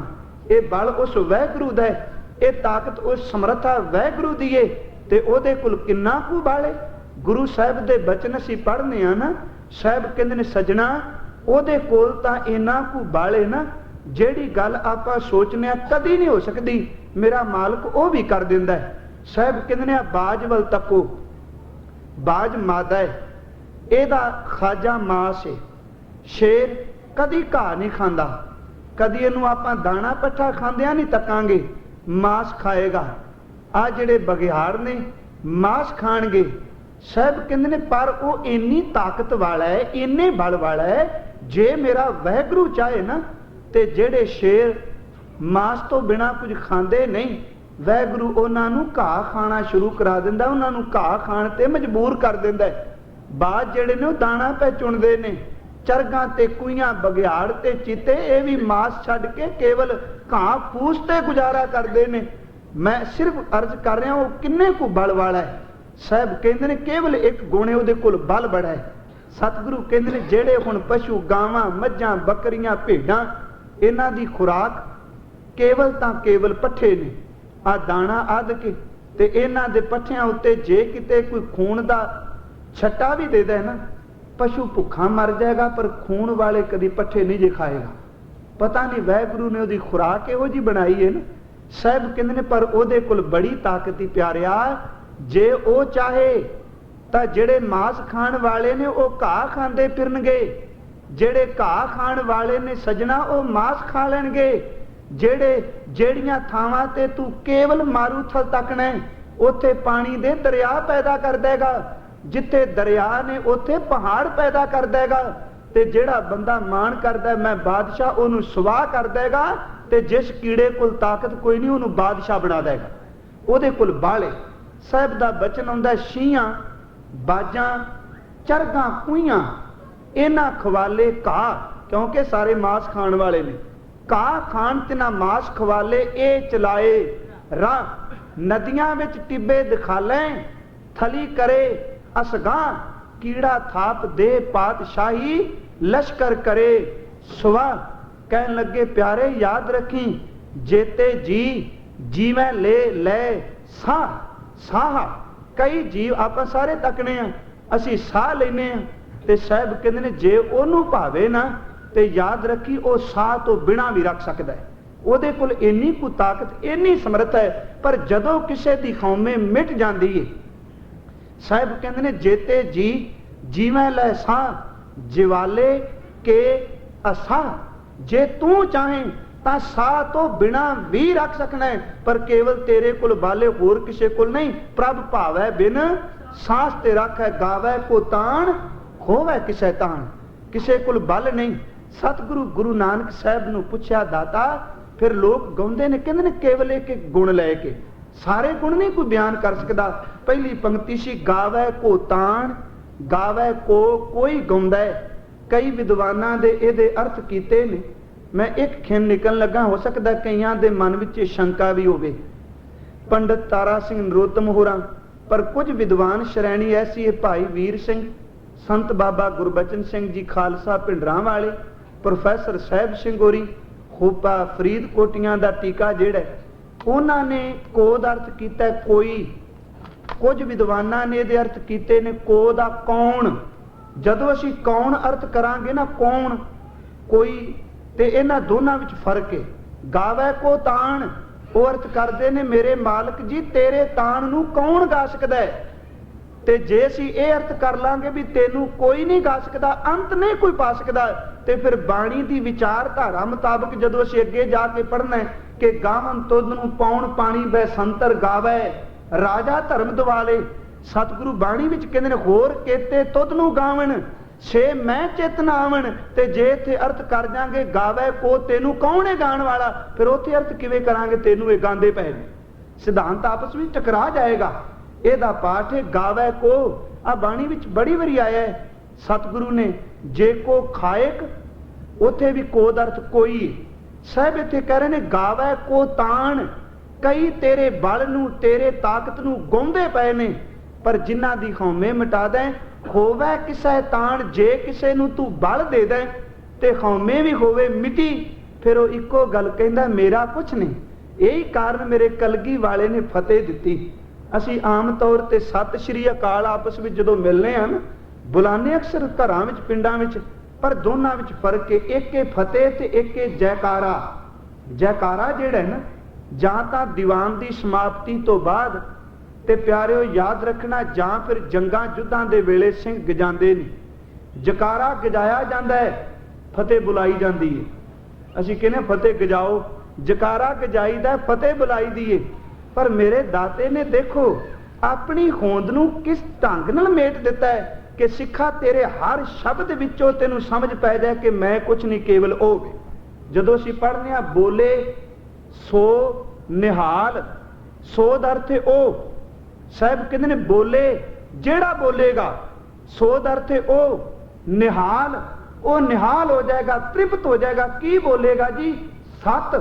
ये बल उस वैगुरु दा, ये ताकत उस समर्था वैगुरु दी है, ते ओदे कोल किन्ना कु बाले। गुरु साहब दे बचन असीं पढ़ने आ ना, साहब कहंदे ने सजना ओदे कोल तां इन्ना कु बाले ना, जेड़ी गल आपां सोचने कदी नहीं हो सकदी, मेरा मालक ओ भी कर दिंदा है। साहब कहंदे ने बाज वल तको, बाज मादा है, एदा खाजा मास है। शेर कदी घाह नहीं खांदा, कदी इनू आपां दाना पट्ठा खांदियां नहीं तकांगे, मास खाएगा। आ जिहड़े बघियाड़ ने मास खाणगे। साहब कहंदे ने पर वो इन्नी ताकत वाला है, इन्ने बल वाला है, जे मेरा वैगुरु चाहे ना ते जेड़े शेर मास तो बिना कुछ खांदे नहीं, वैगुरु उन्हां नूं घाह खाना शुरू करा दिंदा, उन्हां नूं घाह खाण ते मजबूर कर दिंदा है। बाज जेड़े ने दाना पे चुनदे ने, चरगां ते कुइयां बघियाड़ ते चीते ये भी मास छड्ड के केवल घाह फूस ते गुजारा करदे ने। मैं सिर्फ अर्ज कर रहा वो किन्ने को बल वाला है। साहब कहंदे ने केवल एक गुण है, उहदे कोल बल बड़ा है। सतगुरु कहंदे ने जेड़े हुण पशु गावां मੱਝਾਂ बकरियां भेडां इन्हां दी खुराक केवल तां केवल पट्ठे ने, आ दाना अध के ते इन्हां दे पट्ठियां उत्ते जे किते कोई खून दा छट्टा भी दे दे ना, पशु भुखा मर जाएगा, पर खून वाले कदी पट्ठे नहीं जे खाएगा। पता नहीं वैगुरु ने उहदी खुराक इहो जी बनाई है ना। साहब कहंदे ने पर ओहदे कोल बड़ी ताकत ही प्यारिया, जे ओ चाहे तां जेड़े मांस खाण वाले ने ओ घाह खांदे फिरनगे, जेड़े घाह खाण वाले ने सजना ओ मांस खा लैणगे। जेड़े जेड़ियां थावां ते तू केवल मारूथल तकना उत्थे पानी दे दरिया पैदा कर देगा, जिथे दरिया ने उत्थे पहाड़ पैदा कर देगा। ते जेड़ा बंदा मान करदा मैं बादशाह ओनू सुवाह कर देगा, ते जिस कीड़े कोल ताकत कोई नहीं ओनू बादशाह बना देगा। ओदे कोल बाले। साहब दा बचन आउंदा शीयां बाजां चरगां कुइयां इन्हां खवाले घाह, क्योंकि सारे मांस खाण वाले ने, घाह खाण ते ना मांस खवाले ए चलाए राह। नदियां विच टिब्बे दिखाले थली करे असगां, कीड़ा थाप दे पातशाही लश्कर करे सुवा। कहन लगे प्यारे याद रखी जेते जी जीवें ले ले साह साह। कई जीव आप सारे तकने असी साह लेने ते साहब कहंदे ने जे ओनू भावे ना ते याद रखी ओ साह तो बिना भी रख सकदा है। ओदे कोल इन्नी को ताकत इन्नी समर्थ है, पर जदों किसे दी खौमे मिट जांदी है, साहब कहंदे ने जेते जी जीवें ले साह जिवाले के असा। जे तू चाहे तां साह तो बिना भी रख सकना है, पर केवल तेरे कुल बाले होर किसे कुल नहीं। प्रभ भावै बिन सांस ते रखै, गावै को ताण होवै किसे ताण। किसे कुल बल नहीं। सतगुरु गुरु नानक साहब नूं पुछया दाता, फिर लोग गाउंदे ने कहंदे ने केवल एक गुण लैके, सारे गुण नहीं कोई बयान कर सकदा। पहली पंक्ति सी गावै को ताण, गावै को कोई गाउंदा है। कई विद्वानां दे इहदे अर्थ कीते ने, मैं एक खिन निकल लगा, हो सकता कईयां दे मन विच शंका भी होवे। पंडित तारा सिंह नरोत्तम होरां, पर कुछ विद्वान श्रेणी ऐसी है, भाई वीर सिंह, संत बाबा गुरबचन सिंह जी खालसा पिंडरां वाले, प्रोफैसर साहिब सिंह होरी, होपा फरीदकोटियां दा टीका जिहड़ा उन्होंने कोद अर्थ किया कोई, कुछ विद्वाना ने ये अर्थ किए ने को दा कौन। जदों असीं कौन अर्थ करांगे ना, कौन कोई, ते इन्हां दोनां विच फर्क है। गावै को ताण वो अर्थ करते ने मेरे मालक जी तेरे ताण नूं कौन गा सकदा है। ते जे असीं ये अर्थ कर लांगे भी तेनू कोई नहीं गा सकदा, अंत नहीं कोई पा सकदा, ते फिर बाणी दी विचारधारा मुताबक जदों असीं अगे जाके पढ़ना है कि गावन तुद नूं पौण पाणी बै संतर गावै राजा धर्म दिवाले। सतगुरु बाणी विच कहंदे ने होर केते तुद नूं गावण छे मैं चित ना आवन। ते जे इत्थे अर्थ कर जांगे गावै को तेनू कौन है गाण वाला, फिर उत्थे अर्थ किवें करांगे तेनू ये गांदे पए ने। सिद्धांत आपस में टकरा जाएगा। ਇਹਦਾ पाठ है गावै को। आ बाणी विच बड़ी वारी आया है सतगुरु ने जे को खाएक, उथे भी कोद अर्थ कोई। साहब इत्थे कह रहे ने गावै को ताण, कई तेरे बल नूं तेरे ताकत नूं गौंदे पए ने, पर जिन्हां दी खौमे मिटा दें होवै किसै ताण। जे किसे नूं तू बल दे दें ते खौमे भी होवे मिटी, फिर वो इक्को गल कहंदा मेरा कुछ नहीं। यही कारण मेरे कलगी वाले ने फतेह दिती। असी आम तौर ते सत श्री अकाल आपस में जदों मिलने हैं ना, बुलाने अक्सर घरां विच पिंडां विच, पर दोनां विच फर्क है। एक है फतेह ते एक है जयकारा। जयकारा जिहड़ा है ना, जां तां दीवान दी समाप्ति तो बाद ते प्यारिओ याद रखना, जां फिर जंगां युद्धां दे वेले सिंह गजांदे ने, जकारा गजाया जांदा है, फतेह बुलाई जांदी है। असीं कहने फतेह गजाओ, जकारा गजाईदा, फतेह बुलाई दी है। पर मेरे दाते ने देखो अपनी होंद नूं किस ढंग नाल मेट दिता है कि सिखा तेरे हर शब्द विचों तेनू समझ पै जाए कि मैं कुछ नहीं केवल ओ वे। जदों असीं पढ़ने आ बोले सो निहाल, सो दा अर्थ है ओ। साहब कहंदे ने बोले जेड़ा बोलेगा, सो दा अर्थ है ओ। निहाल, ओ निहाल हो जाएगा, तृप्त हो जाएगा। की बोलेगा जी? सत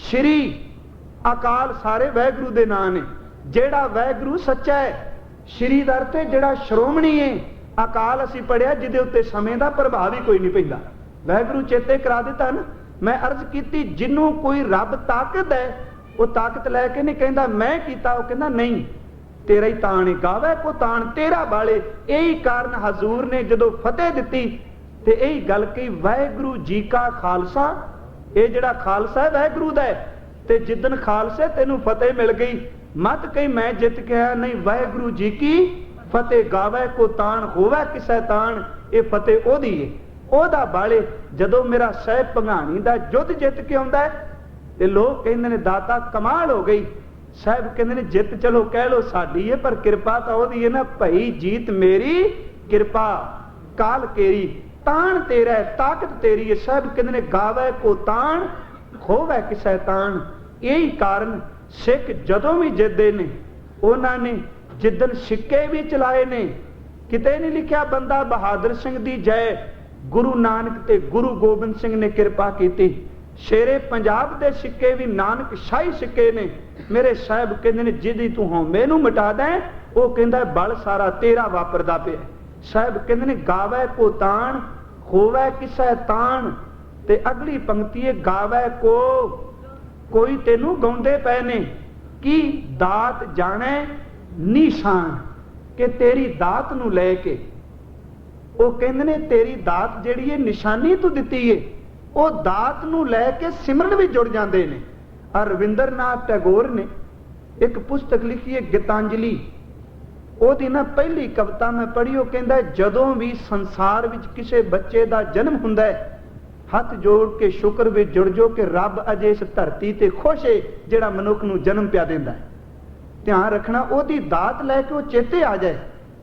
श्री अकाल सारे वैगुरु दे नाम ने। जेड़ा वैगुरु सच्चा है, श्री दा अर्थ है जेड़ा श्रोमणी है। अकाल असीं पढ़िया जिहदे उत्ते समय दा प्रभाव ही कोई नहीं पैंदा। वैगुरु चेते करा दिता ना। मैं अर्ज कीती जिन्हों कोई रब ताकत है, वो ताकत लैके नहीं कहंदा मैं कीता, वो कहंदा नहीं तेरा ही ताण है। गावै को ताण तेरा बाले। यही कारण हजूर ने जदों फतेह दिती ते यही गल कही वाहिगुरू जी का खालसा। ये जेड़ा खालसा है वाहिगुरू दा है, ते जिदन खालसे तेनू फतेह मिल गई, मत कही मैं जित के आया, नहीं वाहिगुरू जी की फतेह। गावै को ताण होवै किसै ताण, ये फतेह ओदी है, ओदा बाले। जदों मेरा साहिब भंगाणी दा युद्ध जित के आउंदा है ते लोग कहंदे ने दाता कमाल हो गई। साहिब कहंदे ने जित चलो कह लो साडी है, पर किरपा तां ओदी है ना। भई जीत मेरी किरपा काल केरी, ताण तेरा है, ताकत तेरी है। साहिब कहंदे ने गावै को ताण होवै किसै ताण। यही कारण सिख जदों भी जिद्दे ने, उन्होंने जिदन सिक्के भी चलाए ने, किते नहीं लिखिया बंदा बहादुर सिंह दी जय। गुरु नानक ते गुरु गोबिंद सिंह ने किरपा की। शेरे पंजाब दे सिक्के भी नानक शाही सिक्के ने। मेरे साहिब कहंदे ने जिदी तू हौमे नूं मिटा दें, वो कहंदा बल सारा तेरा वापरदा पिया। साहिब कहंदे ने गावै को ताण होवै किसै ताण। ते अगली पंक्ति है गावै को, कोई तेनू गाउंदे पए ने कि दात जाने निशान, कि तेरी दात नू लैके वो कहंदे ने तेरी दात जिहड़ी है निशानी तू दिती है, वो दात नू लैके सिमरन भी जुड़ जाते हैं। रविंद्र नाथ टैगोर ने एक पुस्तक लिखी है गीतांजलि, ਉਹਦੀ ना पहली कविता मैं पढ़ी, वो कहता है जदों भी संसार विच किसी बच्चे का जन्म हुंदा है, हथ जोड़ के शुक्र भी जुड़ जो कि रब अजे इस धरती ते खुश है जिहड़ा मनुख नूं जन्म पिया दिंदा है। ध्यान रखना ਉਹਦੀ दात लैके वो चेते आ जाए।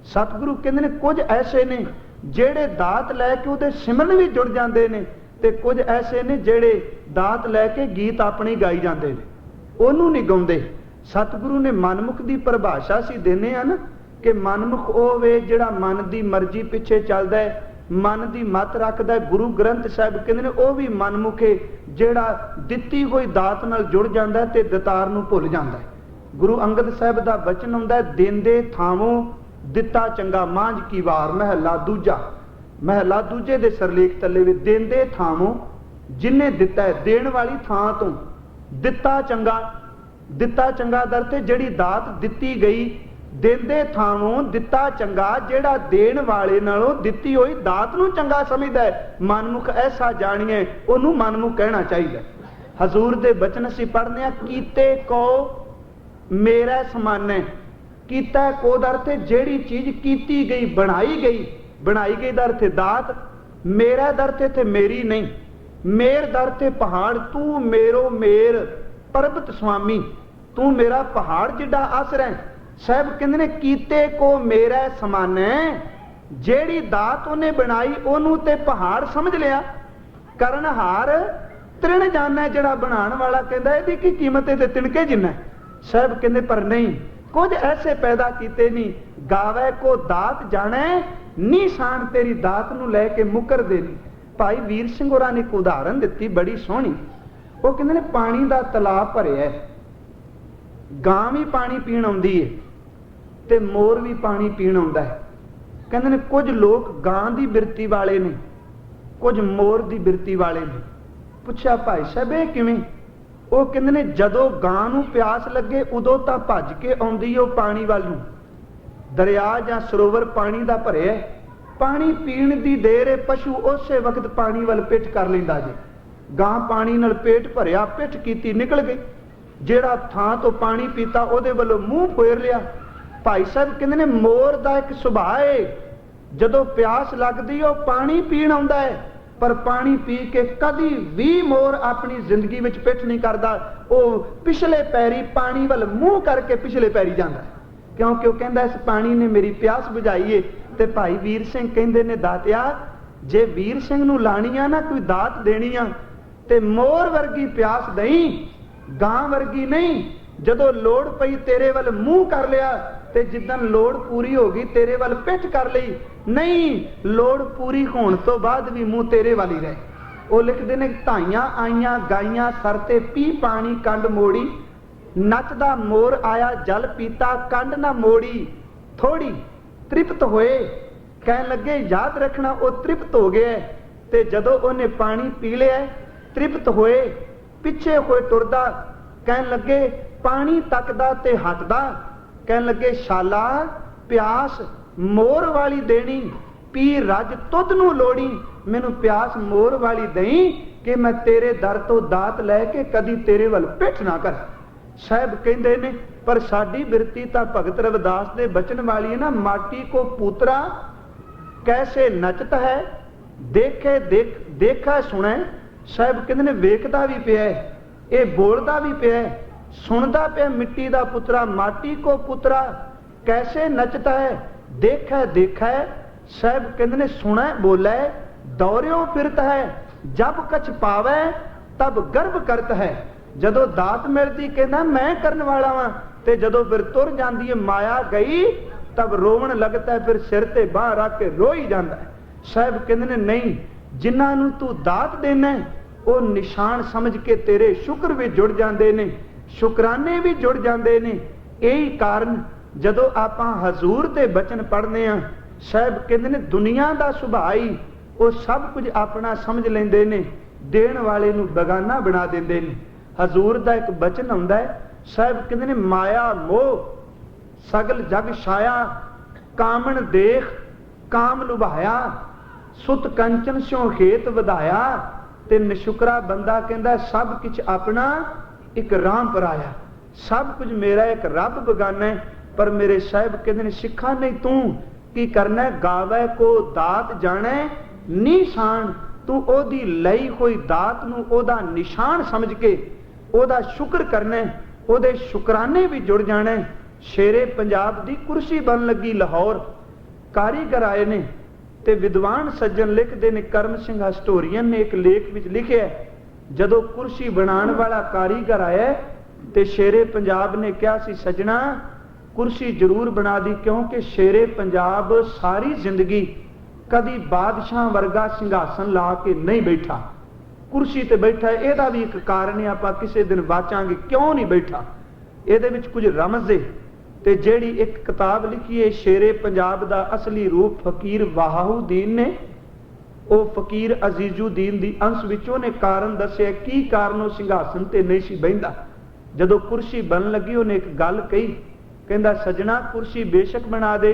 सतगुरु कहंदे ने कुछ ऐसे ने ਜਿਹੜੇ दात लैके ਉਹਦੇ सिमरन भी जुड़ जाते हैं, ते कुछ ऐसे ने ਜਿਹੜੇ दात लैके गीत अपनी गाई जाते हैं, ਉਹਨੂੰ नहीं गाउंदे। सतगुरु ने मनमुख की परिभाषा सी देने हैं ना कि मनमुख ਉਹ ਵੇ ਜਿਹੜਾ मन की मर्जी पिछे चलता है, मन की मत रखता है। गुरु ग्रंथ साहिब कहते हैं वह भी मनमुख है ਜਿਹੜਾ ਦਿੱਤੀ ਹੋਈ ਦਾਤ ਨਾਲ जुड़ जाता है ते दतार ਨੂੰ भुल जाता है। गुरु अंगद साहिब का वचन आउंदा है देंदे थावों दिता चंगा मांझ की वार, महला दूजा। महला दूजे दे सरलेख तले भी देंदे थावों जिन्हें दिता है, देण वाली थां तो दिता चंगा ਦਿੱਤਾ ਚੰਗਾ ਦਰ ਤੇ ਜਿਹੜੀ ਦਾਤ ਦਿੱਤੀ ਗਈ, ਦੇਂਦੇ ਥਾਵੋਂ ਦਿੱਤਾ ਚੰਗਾ, ਜਿਹੜਾ ਦੇਣ ਵਾਲੇ ਨਾਲੋਂ ਦਿੱਤੀ ਹੋਈ ਦਾਤ ਨੂੰ ਚੰਗਾ ਸਮਝਦਾ ਹੈ। ਮਨਮੁਖ ਐਸਾ ਜਾਣੀਏ, ਉਹਨੂੰ ਮਨਮੁਖ ਕਹਿਣਾ ਚਾਹੀਦਾ। ਹਜ਼ੂਰ ਦੇ ਬਚਨ ਅਸੀਂ ਪੜ੍ਹਦੇ ਹਾਂ, ਕੀਤੇ ਕੋ ਮੇਰਾ ਸਮਾਨੈ। ਕੀਤਾ ਕੋ ਦਰ ਤੇ ਜਿਹੜੀ ਚੀਜ਼ ਕੀਤੀ ਗਈ, ਬਣਾਈ ਗਈ, ਬਣਾਈ ਗਈ ਦਰ ਤੇ ਦਾਤ। ਮੇਰਾ ਦਰ ਤੇ ਮੇਰੀ ਨਹੀਂ, ਮੇਰ ਦਰ ਤੇ ਪਹਾੜ। ਤੂੰ ਮੇਰੋ ਮੇਰ ਪਰਬਤ ਸੁਆਮੀ, ਤੂੰ ਮੇਰਾ ਪਹਾੜ ਜਿੱਡਾ ਆਸਰਾ ਹੈ। ਸਾਹਿਬ ਕਹਿੰਦੇ ਨੇ ਕੀਤੇ ਕੋ ਮੇਰਾ ਸਮਾਨੈ, ਜਿਹੜੀ ਦਾਤ ਉਹਨੇ ਬਣਾਈ ਉਹਨੂੰ ਤੇ ਪਹਾੜ ਸਮਝ ਲਿਆ। ਕਰਨਹਾਰ ਤ੍ਰਿਣ ਜਾਣਾ, ਜਿਹੜਾ ਬਣਾਉਣ ਵਾਲਾ ਕਹਿੰਦਾ ਇਹਦੀ ਕੀ ਕੀਮਤ ਹੈ ਤੇ ਤਿਣਕੇ ਜਿੰਨਾ। ਸਾਹਿਬ ਕਹਿੰਦੇ ਪਰ ਨਹੀਂ, ਕੁਝ ਐਸੇ ਪੈਦਾ ਕੀਤੇ ਨਹੀਂ, ਗਾਵੇ ਕੋ ਦਾਤ ਜਾਣੈ, ਨਿਸ਼ਾਨ ਤੇਰੀ ਦਾਤ ਨੂੰ ਲੈ ਕੇ ਮੁਕਰਦੇ ਨਹੀਂ। ਭਾਈ ਵੀਰ ਸਿੰਘ ਹੋਰਾਂ ਨੇ ਇੱਕ ਉਦਾਹਰਨ ਦਿੱਤੀ ਬੜੀ ਸੋਹਣੀ। ਉਹ ਕਹਿੰਦੇ ਨੇ ਪਾਣੀ ਦਾ ਤਲਾਬ ਭਰਿਆ, ਗਾਂ ਵੀ ਪਾਣੀ ਪੀਣ ਆਉਂਦੀ ਹੈ ਤੇ ਮੋਰ ਵੀ ਪਾਣੀ ਪੀਣ ਆਉਂਦਾ ਹੈ। ਕਹਿੰਦੇ ਨੇ ਕੁਝ ਲੋਕ ਗਾਂ ਦੀ ਬਿਰਤੀ ਵਾਲੇ ਨੇ, ਕੁਝ ਮੋਰ ਦੀ ਬਿਰਤੀ ਵਾਲੇ ਨੇ। ਪੁੱਛਿਆ ਭਾਈ ਸਾਹਿਬ ਇਹ ਕਿਵੇਂ? ਉਹ ਕਹਿੰਦੇ ਨੇ ਜਦੋਂ ਗਾਂ ਨੂੰ ਪਿਆਸ ਲੱਗੇ ਉਦੋਂ ਤਾਂ ਭੱਜ ਕੇ ਆਉਂਦੀ ਉਹ ਪਾਣੀ ਵੱਲ ਨੂੰ। ਦਰਿਆ ਜਾਂ ਸਰੋਵਰ ਪਾਣੀ ਦਾ ਭਰਿਆ, ਪਾਣੀ ਪੀਣ ਦੀ ਦੇਰ ਹੈ, ਪਸ਼ੂ ਉਸੇ ਵਕਤ ਪਾਣੀ ਵੱਲ ਪਿੱਠ ਕਰ ਲੈਂਦਾ ਜੇ। ਗਾਂ ਪਾਣੀ ਨਾਲ ਪੇਟ ਭਰਿਆ, ਪਿੱਠ ਕੀਤੀ, ਨਿਕਲ ਗਈ। ਜਿਹੜਾ ਥਾਂ ਤੋਂ ਪਾਣੀ ਪੀਤਾ ਉਹਦੇ ਵੱਲੋਂ ਮੂੰਹ ਫੇਰ ਲਿਆ। ਭਾਈ ਸਾਹਿਬ ਕਹਿੰਦੇ ਨੇ ਮੋਰ ਦਾ ਇੱਕ ਸੁਭਾਅ ਹੈ, ਜਦੋਂ ਪਿਆਸ ਲੱਗਦੀ ਉਹ ਪਾਣੀ ਪੀਣ ਆਉਂਦਾ ਹੈ, ਪਰ ਪਾਣੀ ਪੀ ਕੇ ਕਦੀ ਵੀ ਮੋਰ ਆਪਣੀ ਜ਼ਿੰਦਗੀ ਵਿੱਚ ਪਿੱਠ ਨਹੀਂ ਕਰਦਾ। ਉਹ ਪਿਛਲੇ ਪੈਰੀ ਪਾਣੀ ਵੱਲ ਮੂੰਹ ਕਰਕੇ ਪਿਛਲੇ ਪੈਰੀ ਜਾਂਦਾ ਹੈ, ਕਿਉਂਕਿ ਉਹ ਕਹਿੰਦਾ ਇਸ ਪਾਣੀ ਨੇ ਮੇਰੀ ਪਿਆਸ ਬੁਝਾਈ ਏ। ਤੇ ਭਾਈ ਵੀਰ ਸਿੰਘ ਕਹਿੰਦੇ ਨੇ ਦਾਤਿਆ, ਜੇ ਵੀਰ ਸਿੰਘ ਨੂੰ ਲਾਣੀ ਆ ਨਾ ਕੋਈ ਦਾਤ ਦੇਣੀ ਆ ਤੇ ਮੋਰ ਵਰਗੀ ਪਿਆਸ ਦਈ, ਗਾਂ ਵਰਗੀ ਨਹੀਂ। ਜਦੋਂ ਲੋੜ ਪਈ ਤੇਰੇ ਵੱਲ ਮੂੰਹ ਕਰ ਲਿਆ ਤੇ ਜਿੱਦਣ ਲੋੜ ਪੂਰੀ ਹੋ ਗਈ ਤੇਰੇ ਵੱਲ ਪਿੱਠ ਕਰ ਲਈ। ਨਹੀਂ, ਲੋੜ ਪੂਰੀ ਹੋਣ ਤੋਂ ਬਾਅਦ ਵੀ ਮੂੰਹ ਤੇਰੇ ਵੱਲ ਹੀ ਰਹੇ। ਉਹ ਲਿਖਦੇ ਨੇ ਧਾਈਆਂ ਆਈਆਂ ਗਾਈਆਂ ਸਰ ਤੇ ਪੀ ਪਾਣੀ ਕੰਡ ਮੋੜੀ, ਨੱਚਦਾ ਮੋਰ ਆਇਆ ਜਲ ਪੀਤਾ ਕੰਡ ਨਾ ਮੋੜੀ। ਥੋੜੀ ਤ੍ਰਿਪਤ ਹੋਏ, ਕਹਿਣ ਲੱਗੇ ਯਾਦ ਰੱਖਣਾ ਉਹ ਤ੍ਰਿਪਤ ਹੋ ਗਿਆ। ਤੇ ਜਦੋਂ ਉਹਨੇ ਪਾਣੀ ਪੀ ਲਿਆ ਤ੍ਰਿਪਤ ਹੋਏ, ਪਿੱਛੇ ਹੋਏ ਤੁਰਦਾ, ਕਹਿਣ ਲੱਗੇ ਪਾਣੀ ਤੱਕਦਾ ਤੇ ਹਟਦਾ, ਕਹਿਣ ਲੱਗੇ ਸ਼ਾਲਾ ਪਿਆਸ ਮੋਰ ਵਾਲੀ ਦੇਣੀ, ਪੀ ਰੱਜ ਤੁਧ ਨੂੰ ਲੋੜੀ। ਮੈਨੂੰ ਪਿਆਸ ਮੋਰ ਵਾਲੀ ਦਈ ਕਿ ਮੈਂ ਤੇਰੇ ਦਰ ਤੋਂ ਦਾਤ ਲੈ ਕੇ ਕਦੀ ਤੇਰੇ ਵੱਲ ਪਿੱਠ ਨਾ ਕਰ। ਸਾਹਿਬ ਕਹਿੰਦੇ ਨੇ ਪਰ ਸਾਡੀ ਬਿਰਤੀ ਤਾਂ ਭਗਤ ਰਵਿਦਾਸ ਦੇ ਬਚਨ ਵਾਲੀ ਹੈ ਨਾ, ਮਾਟੀ ਕੋ ਪੂਤਰਾ ਕੈਸੇ ਨਚਤ ਹੈ, ਦੇਖੇ ਦੇਖਾ ਸੁਣੈ। ਸਾਹਿਬ ਕਹਿੰਦੇ ਨੇ ਵੇਖਦਾ ਵੀ ਪਿਆ, ਇਹ ਬੋਲਦਾ ਵੀ ਪਿਆ, ਸੁਣਦਾ ਪਿਆ। ਮਿੱਟੀ ਦਾ ਪੁੱਤਰਾ ਮਾਟੀ ਕੋ ਪੁੱਤਰਾ ਕੈਸੇ ਨਚਤਾ ਹੈ, ਦੇਖੈ ਦੇਖੈ। ਸਾਹਿਬ ਕਹਿੰਦੇ ਨੇ ਸੁਣੈ ਬੋਲੇ ਦੌਰਿਓ ਫਿਰਤ ਹੈ, ਜਬ ਕਛ ਪਾਵੈ ਤਬ ਗਰਭ ਕਰਤ ਹੈ। ਜਦੋਂ ਦਾਤ ਮਿਲਦੀ ਕਹਿੰਦਾ ਮੈਂ ਕਰਨ ਵਾਲਾ ਵਾਂ, ਤੇ ਜਦੋਂ ਫਿਰ ਤੁਰ ਜਾਂਦੀ ਹੈ ਮਾਇਆ ਗਈ ਤਬ ਰੋਵਣ ਲੱਗਦਾ ਹੈ, ਫਿਰ ਸਿਰ ਤੇ ਬਾਹ ਰੱਖ ਕੇ ਰੋਈ ਜਾਂਦਾ ਹੈ। ਸਾਹਿਬ ਕਹਿੰਦੇ ਨੇ ਨਹੀਂ, ਜਿਨ੍ਹਾਂ ਨੂੰ ਤੂੰ ਦਾਤ ਦੇਣਾ ਉਹ ਨਿਸ਼ਾਨ ਸਮਝ ਕੇ ਤੇਰੇ ਸ਼ੁਕਰ ਵੀ ਜੁੜ ਜਾਂਦੇ ਨੇ, ਸ਼ੁਕਰਾਨੇ ਵੀ ਜੁੜ ਜਾਂਦੇ ਨੇ। ਇਹੀ ਕਾਰਨ ਜਦੋਂ ਆਪਾਂ ਹਜ਼ੂਰ ਦੇ ਬਚਨ ਪੜ੍ਹਦੇ ਹਾਂ, ਸਾਹਿਬ ਕਹਿੰਦੇ ਨੇ ਦੁਨੀਆ ਦਾ ਸੁਭਾਅ ਹੀ ਉਹ ਸਭ ਕੁਝ ਆਪਣਾ ਸਮਝ ਲੈਂਦੇ ਨੇ, ਦੇਣ ਵਾਲੇ ਨੂੰ ਬੇਗਾਨਾ ਬਣਾ ਦਿੰਦੇ ਨੇ। ਹਜ਼ੂਰ ਦਾ ਇੱਕ ਬਚਨ ਆਉਂਦਾ ਹੈ, ਸਾਹਿਬ ਕਹਿੰਦੇ ਨੇ ਮਾਇਆ ਮੋਹ ਸਗਲ ਜਗ ਛਾਇਆ, ਕਾਮਣ ਦੇਖ ਕਾਮ ਲੁਭਾਇਆ, ਸੁਤ ਕੰਚਨ ਸਿਉ ਖੇਤ ਵਧਾਇਆ। ਤੇ ਨਸ਼ੁਕਰਾ ਬੰਦਾ ਕਹਿੰਦਾ ਸਭ ਕੁਝ ਆਪਣਾ ਇੱਕ ਰਾਮ ਪਰਾਇਆ, ਸਭ ਕੁਝ ਮੇਰਾ ਇੱਕ ਰੱਬ ਬਗਾਨਾ ਹੈ। ਪਰ ਮੇਰੇ ਸਾਹਿਬ ਕਹਿੰਦੇ ਨੇ ਸਿੱਖਾ ਨਹੀਂ, ਤੂੰ ਕੀ ਕਰਨਾ, ਗਾਵੇ ਕੋ ਦਾਤ ਜਾਣੈ ਨਿਸ਼ਾਨ। ਤੂੰ ਉਹਦੀ ਲਈ ਹੋਈ ਦਾਤ ਨੂੰ ਉਹਦਾ ਨਿਸ਼ਾਨ ਸਮਝ ਕੇ ਉਹਦਾ ਸ਼ੁਕਰ ਕਰਨਾ, ਉਹਦੇ ਸ਼ੁਕਰਾਨੇ ਵੀ ਜੁੜ ਜਾਣਾ। ਸ਼ੇਰੇ ਪੰਜਾਬ ਦੀ ਕੁਰਸੀ ਬਣ ਲੱਗੀ ਲਾਹੌਰ, ਕਾਰੀਗਰ ਆਏ ਨੇ ਤੇ ਵਿਦਵਾਨ ਸੱਜਣ ਲਿਖਦੇ ਨੇ, ਕਰਮ ਸਿੰਘ ਹਿਸਟੋਰੀਅਨ ਨੇ ਇੱਕ ਲੇਖ ਵਿੱਚ ਲਿਖਿਆ, ਜਦੋਂ ਕੁਰਸੀ ਬਣਾਉਣ ਵਾਲਾ ਕਾਰੀਗਰ ਆਇਆ ਤੇ ਸ਼ੇਰੇ ਪੰਜਾਬ ਨੇ ਕਿਹਾ ਸੀ ਸੱਜਣਾ ਕੁਰਸੀ ਜ਼ਰੂਰ ਬਣਾ ਦੀ, ਕਿਉਂਕਿ ਸ਼ੇਰੇ ਪੰਜਾਬ ਸਾਰੀ ਜ਼ਿੰਦਗੀ ਕਦੀ ਬਾਦਸ਼ਾਹ ਵਰਗਾ ਸਿੰਘਾਸਨ ਲਾ ਕੇ ਨਹੀਂ ਬੈਠਾ, ਕੁਰਸੀ ਤੇ ਬੈਠਾ। ਇਹਦਾ ਵੀ ਇੱਕ ਕਾਰਨ ਹੈ, ਆਪਾਂ ਕਿਸੇ ਦਿਨ ਵਾਚਾਂਗੇ ਕਿਉਂ ਨਹੀਂ ਬੈਠਾ। ਇਹਦੇ ਵਿੱਚ ਕੁਝ ਰਮਜ਼ ਹੈ। ਤੇ ਜਿਹੜੀ ਇੱਕ ਕਿਤਾਬ ਲਿਖੀ ਹੈ ਸ਼ੇਰੇ ਪੰਜਾਬ ਦਾ ਅਸਲੀ ਰੂਪ ਫਕੀਰ ਵਾਹੂਦੀਨ ਨੇ, ਉਹ ਫਕੀਰ ਅਜ਼ੀਜ਼ੁਦੀਨ ਦੀ ਅੰਸ਼ ਵਿੱਚੋਂ ਨੇ ਕਾਰਨ ਦੱਸਿਆ ਕੀ ਕਾਰਨ ਉਹ ਸਿੰਘਾਸਨ ਤੇ ਨਹੀਂ ਸੀ ਬਹਿੰਦਾ। जदों कुर्सी बन लगी उन्हें एक गल कही, कहंदा सजना कुर्सी बेशक बना दे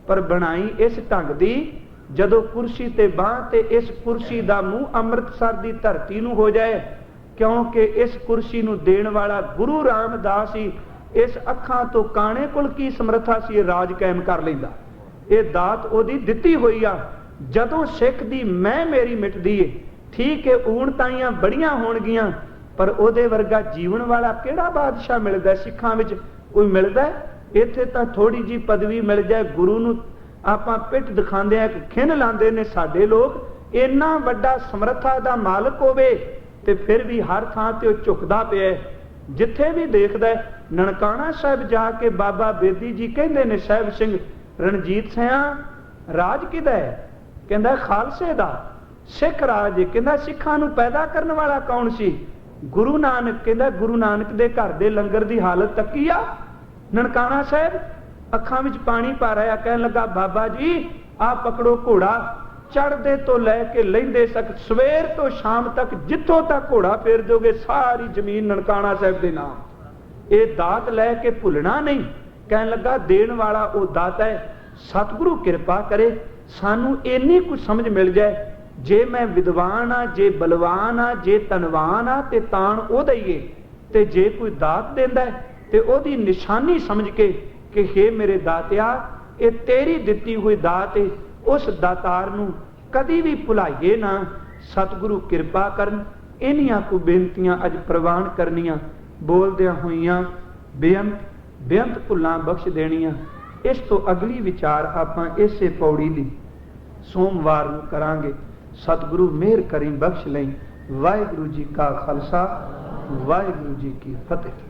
पर बनाई इस ढंग दी जदों कुर्सी ते बांह ते इस कुर्सी दा मूंह अमृतसर दी धरती नूं हो जाए, क्योंकि इस कुर्सी नूं देण वाला गुरु रामदास ही इस अखां तो काणे कोल की समर्था सी राज कायम कर लैंदा। ये दात ओदी दित्ती होई आ। जदों सिख दी मैं मेरी मिटदी है, ठीक है ऊणताइयां बड़ियां होणगियां पर ओदे वर्गा जीवन वाला किहड़ा बादशाह मिलदा सिखां विच? कोई मिलदा? इत्थे तां थोड़ी जी पदवी मिल जाए, गुरु नूं आपां पिठ दिखांदे आ खिन लांदे ने साडे लोग। इन्ना वड्डा समर्था दा मालक होवे ते फिर भी हर थां ते ओह झुकदा पिया। जिथे भी देखदा ननकाणा साहिब जाके बाबा बेदी जी कहंदे ने साहिब सिंह रणजीत सिंह राज किहदा है? कहंदा खालसे दा। सिख राज कहंदा सिखां नूं पैदा करन वाला कौन सी? गुरु नानक। कहंदा गुरु नानक दे घर दे लंगर दी हालत तकी आ। ननकाणा साहिब अखां विच पानी पा रहा, कहन लगा बाबा जी आ पकड़ो घोड़ा, चढ़दे तो लैके लैंदे तक सवेर तो शाम तक जिथों तक घोड़ा फेर दोगे सारी जमीन ननकाणा साहिब दे नाम। ये दात लैके भुलना नहीं। कहन लगा देण वाला वो दाता है। सतगुरु किरपा करे सानू इन्नी कुछ समझ मिल जाए, जे मैं विद्वान आ, जे बलवान आ, जे धनवान आ ते तान ओदा ही है, ते जे कोई दात देंदा है ते ओदी निशानी समझ के कि हे मेरे दातिया ये तेरी दित्ती हुई दात है, उस दातार नूं कदी भी भुलाइए ना। सतगुरु किरपा करन। इन्हियां को बेनतियां अज प्रवान करनियां, बोलदियां होइयां बेअंत बेअंत भुलां बख्श देणियां। इस तो अगली विचार आपां इसे पौड़ी दी सोमवार नूं करांगे। सतगुरु मेहर करी बख्श लई। वाहिगुरू जी का खालसा, वाहिगुरू जी की फतेह।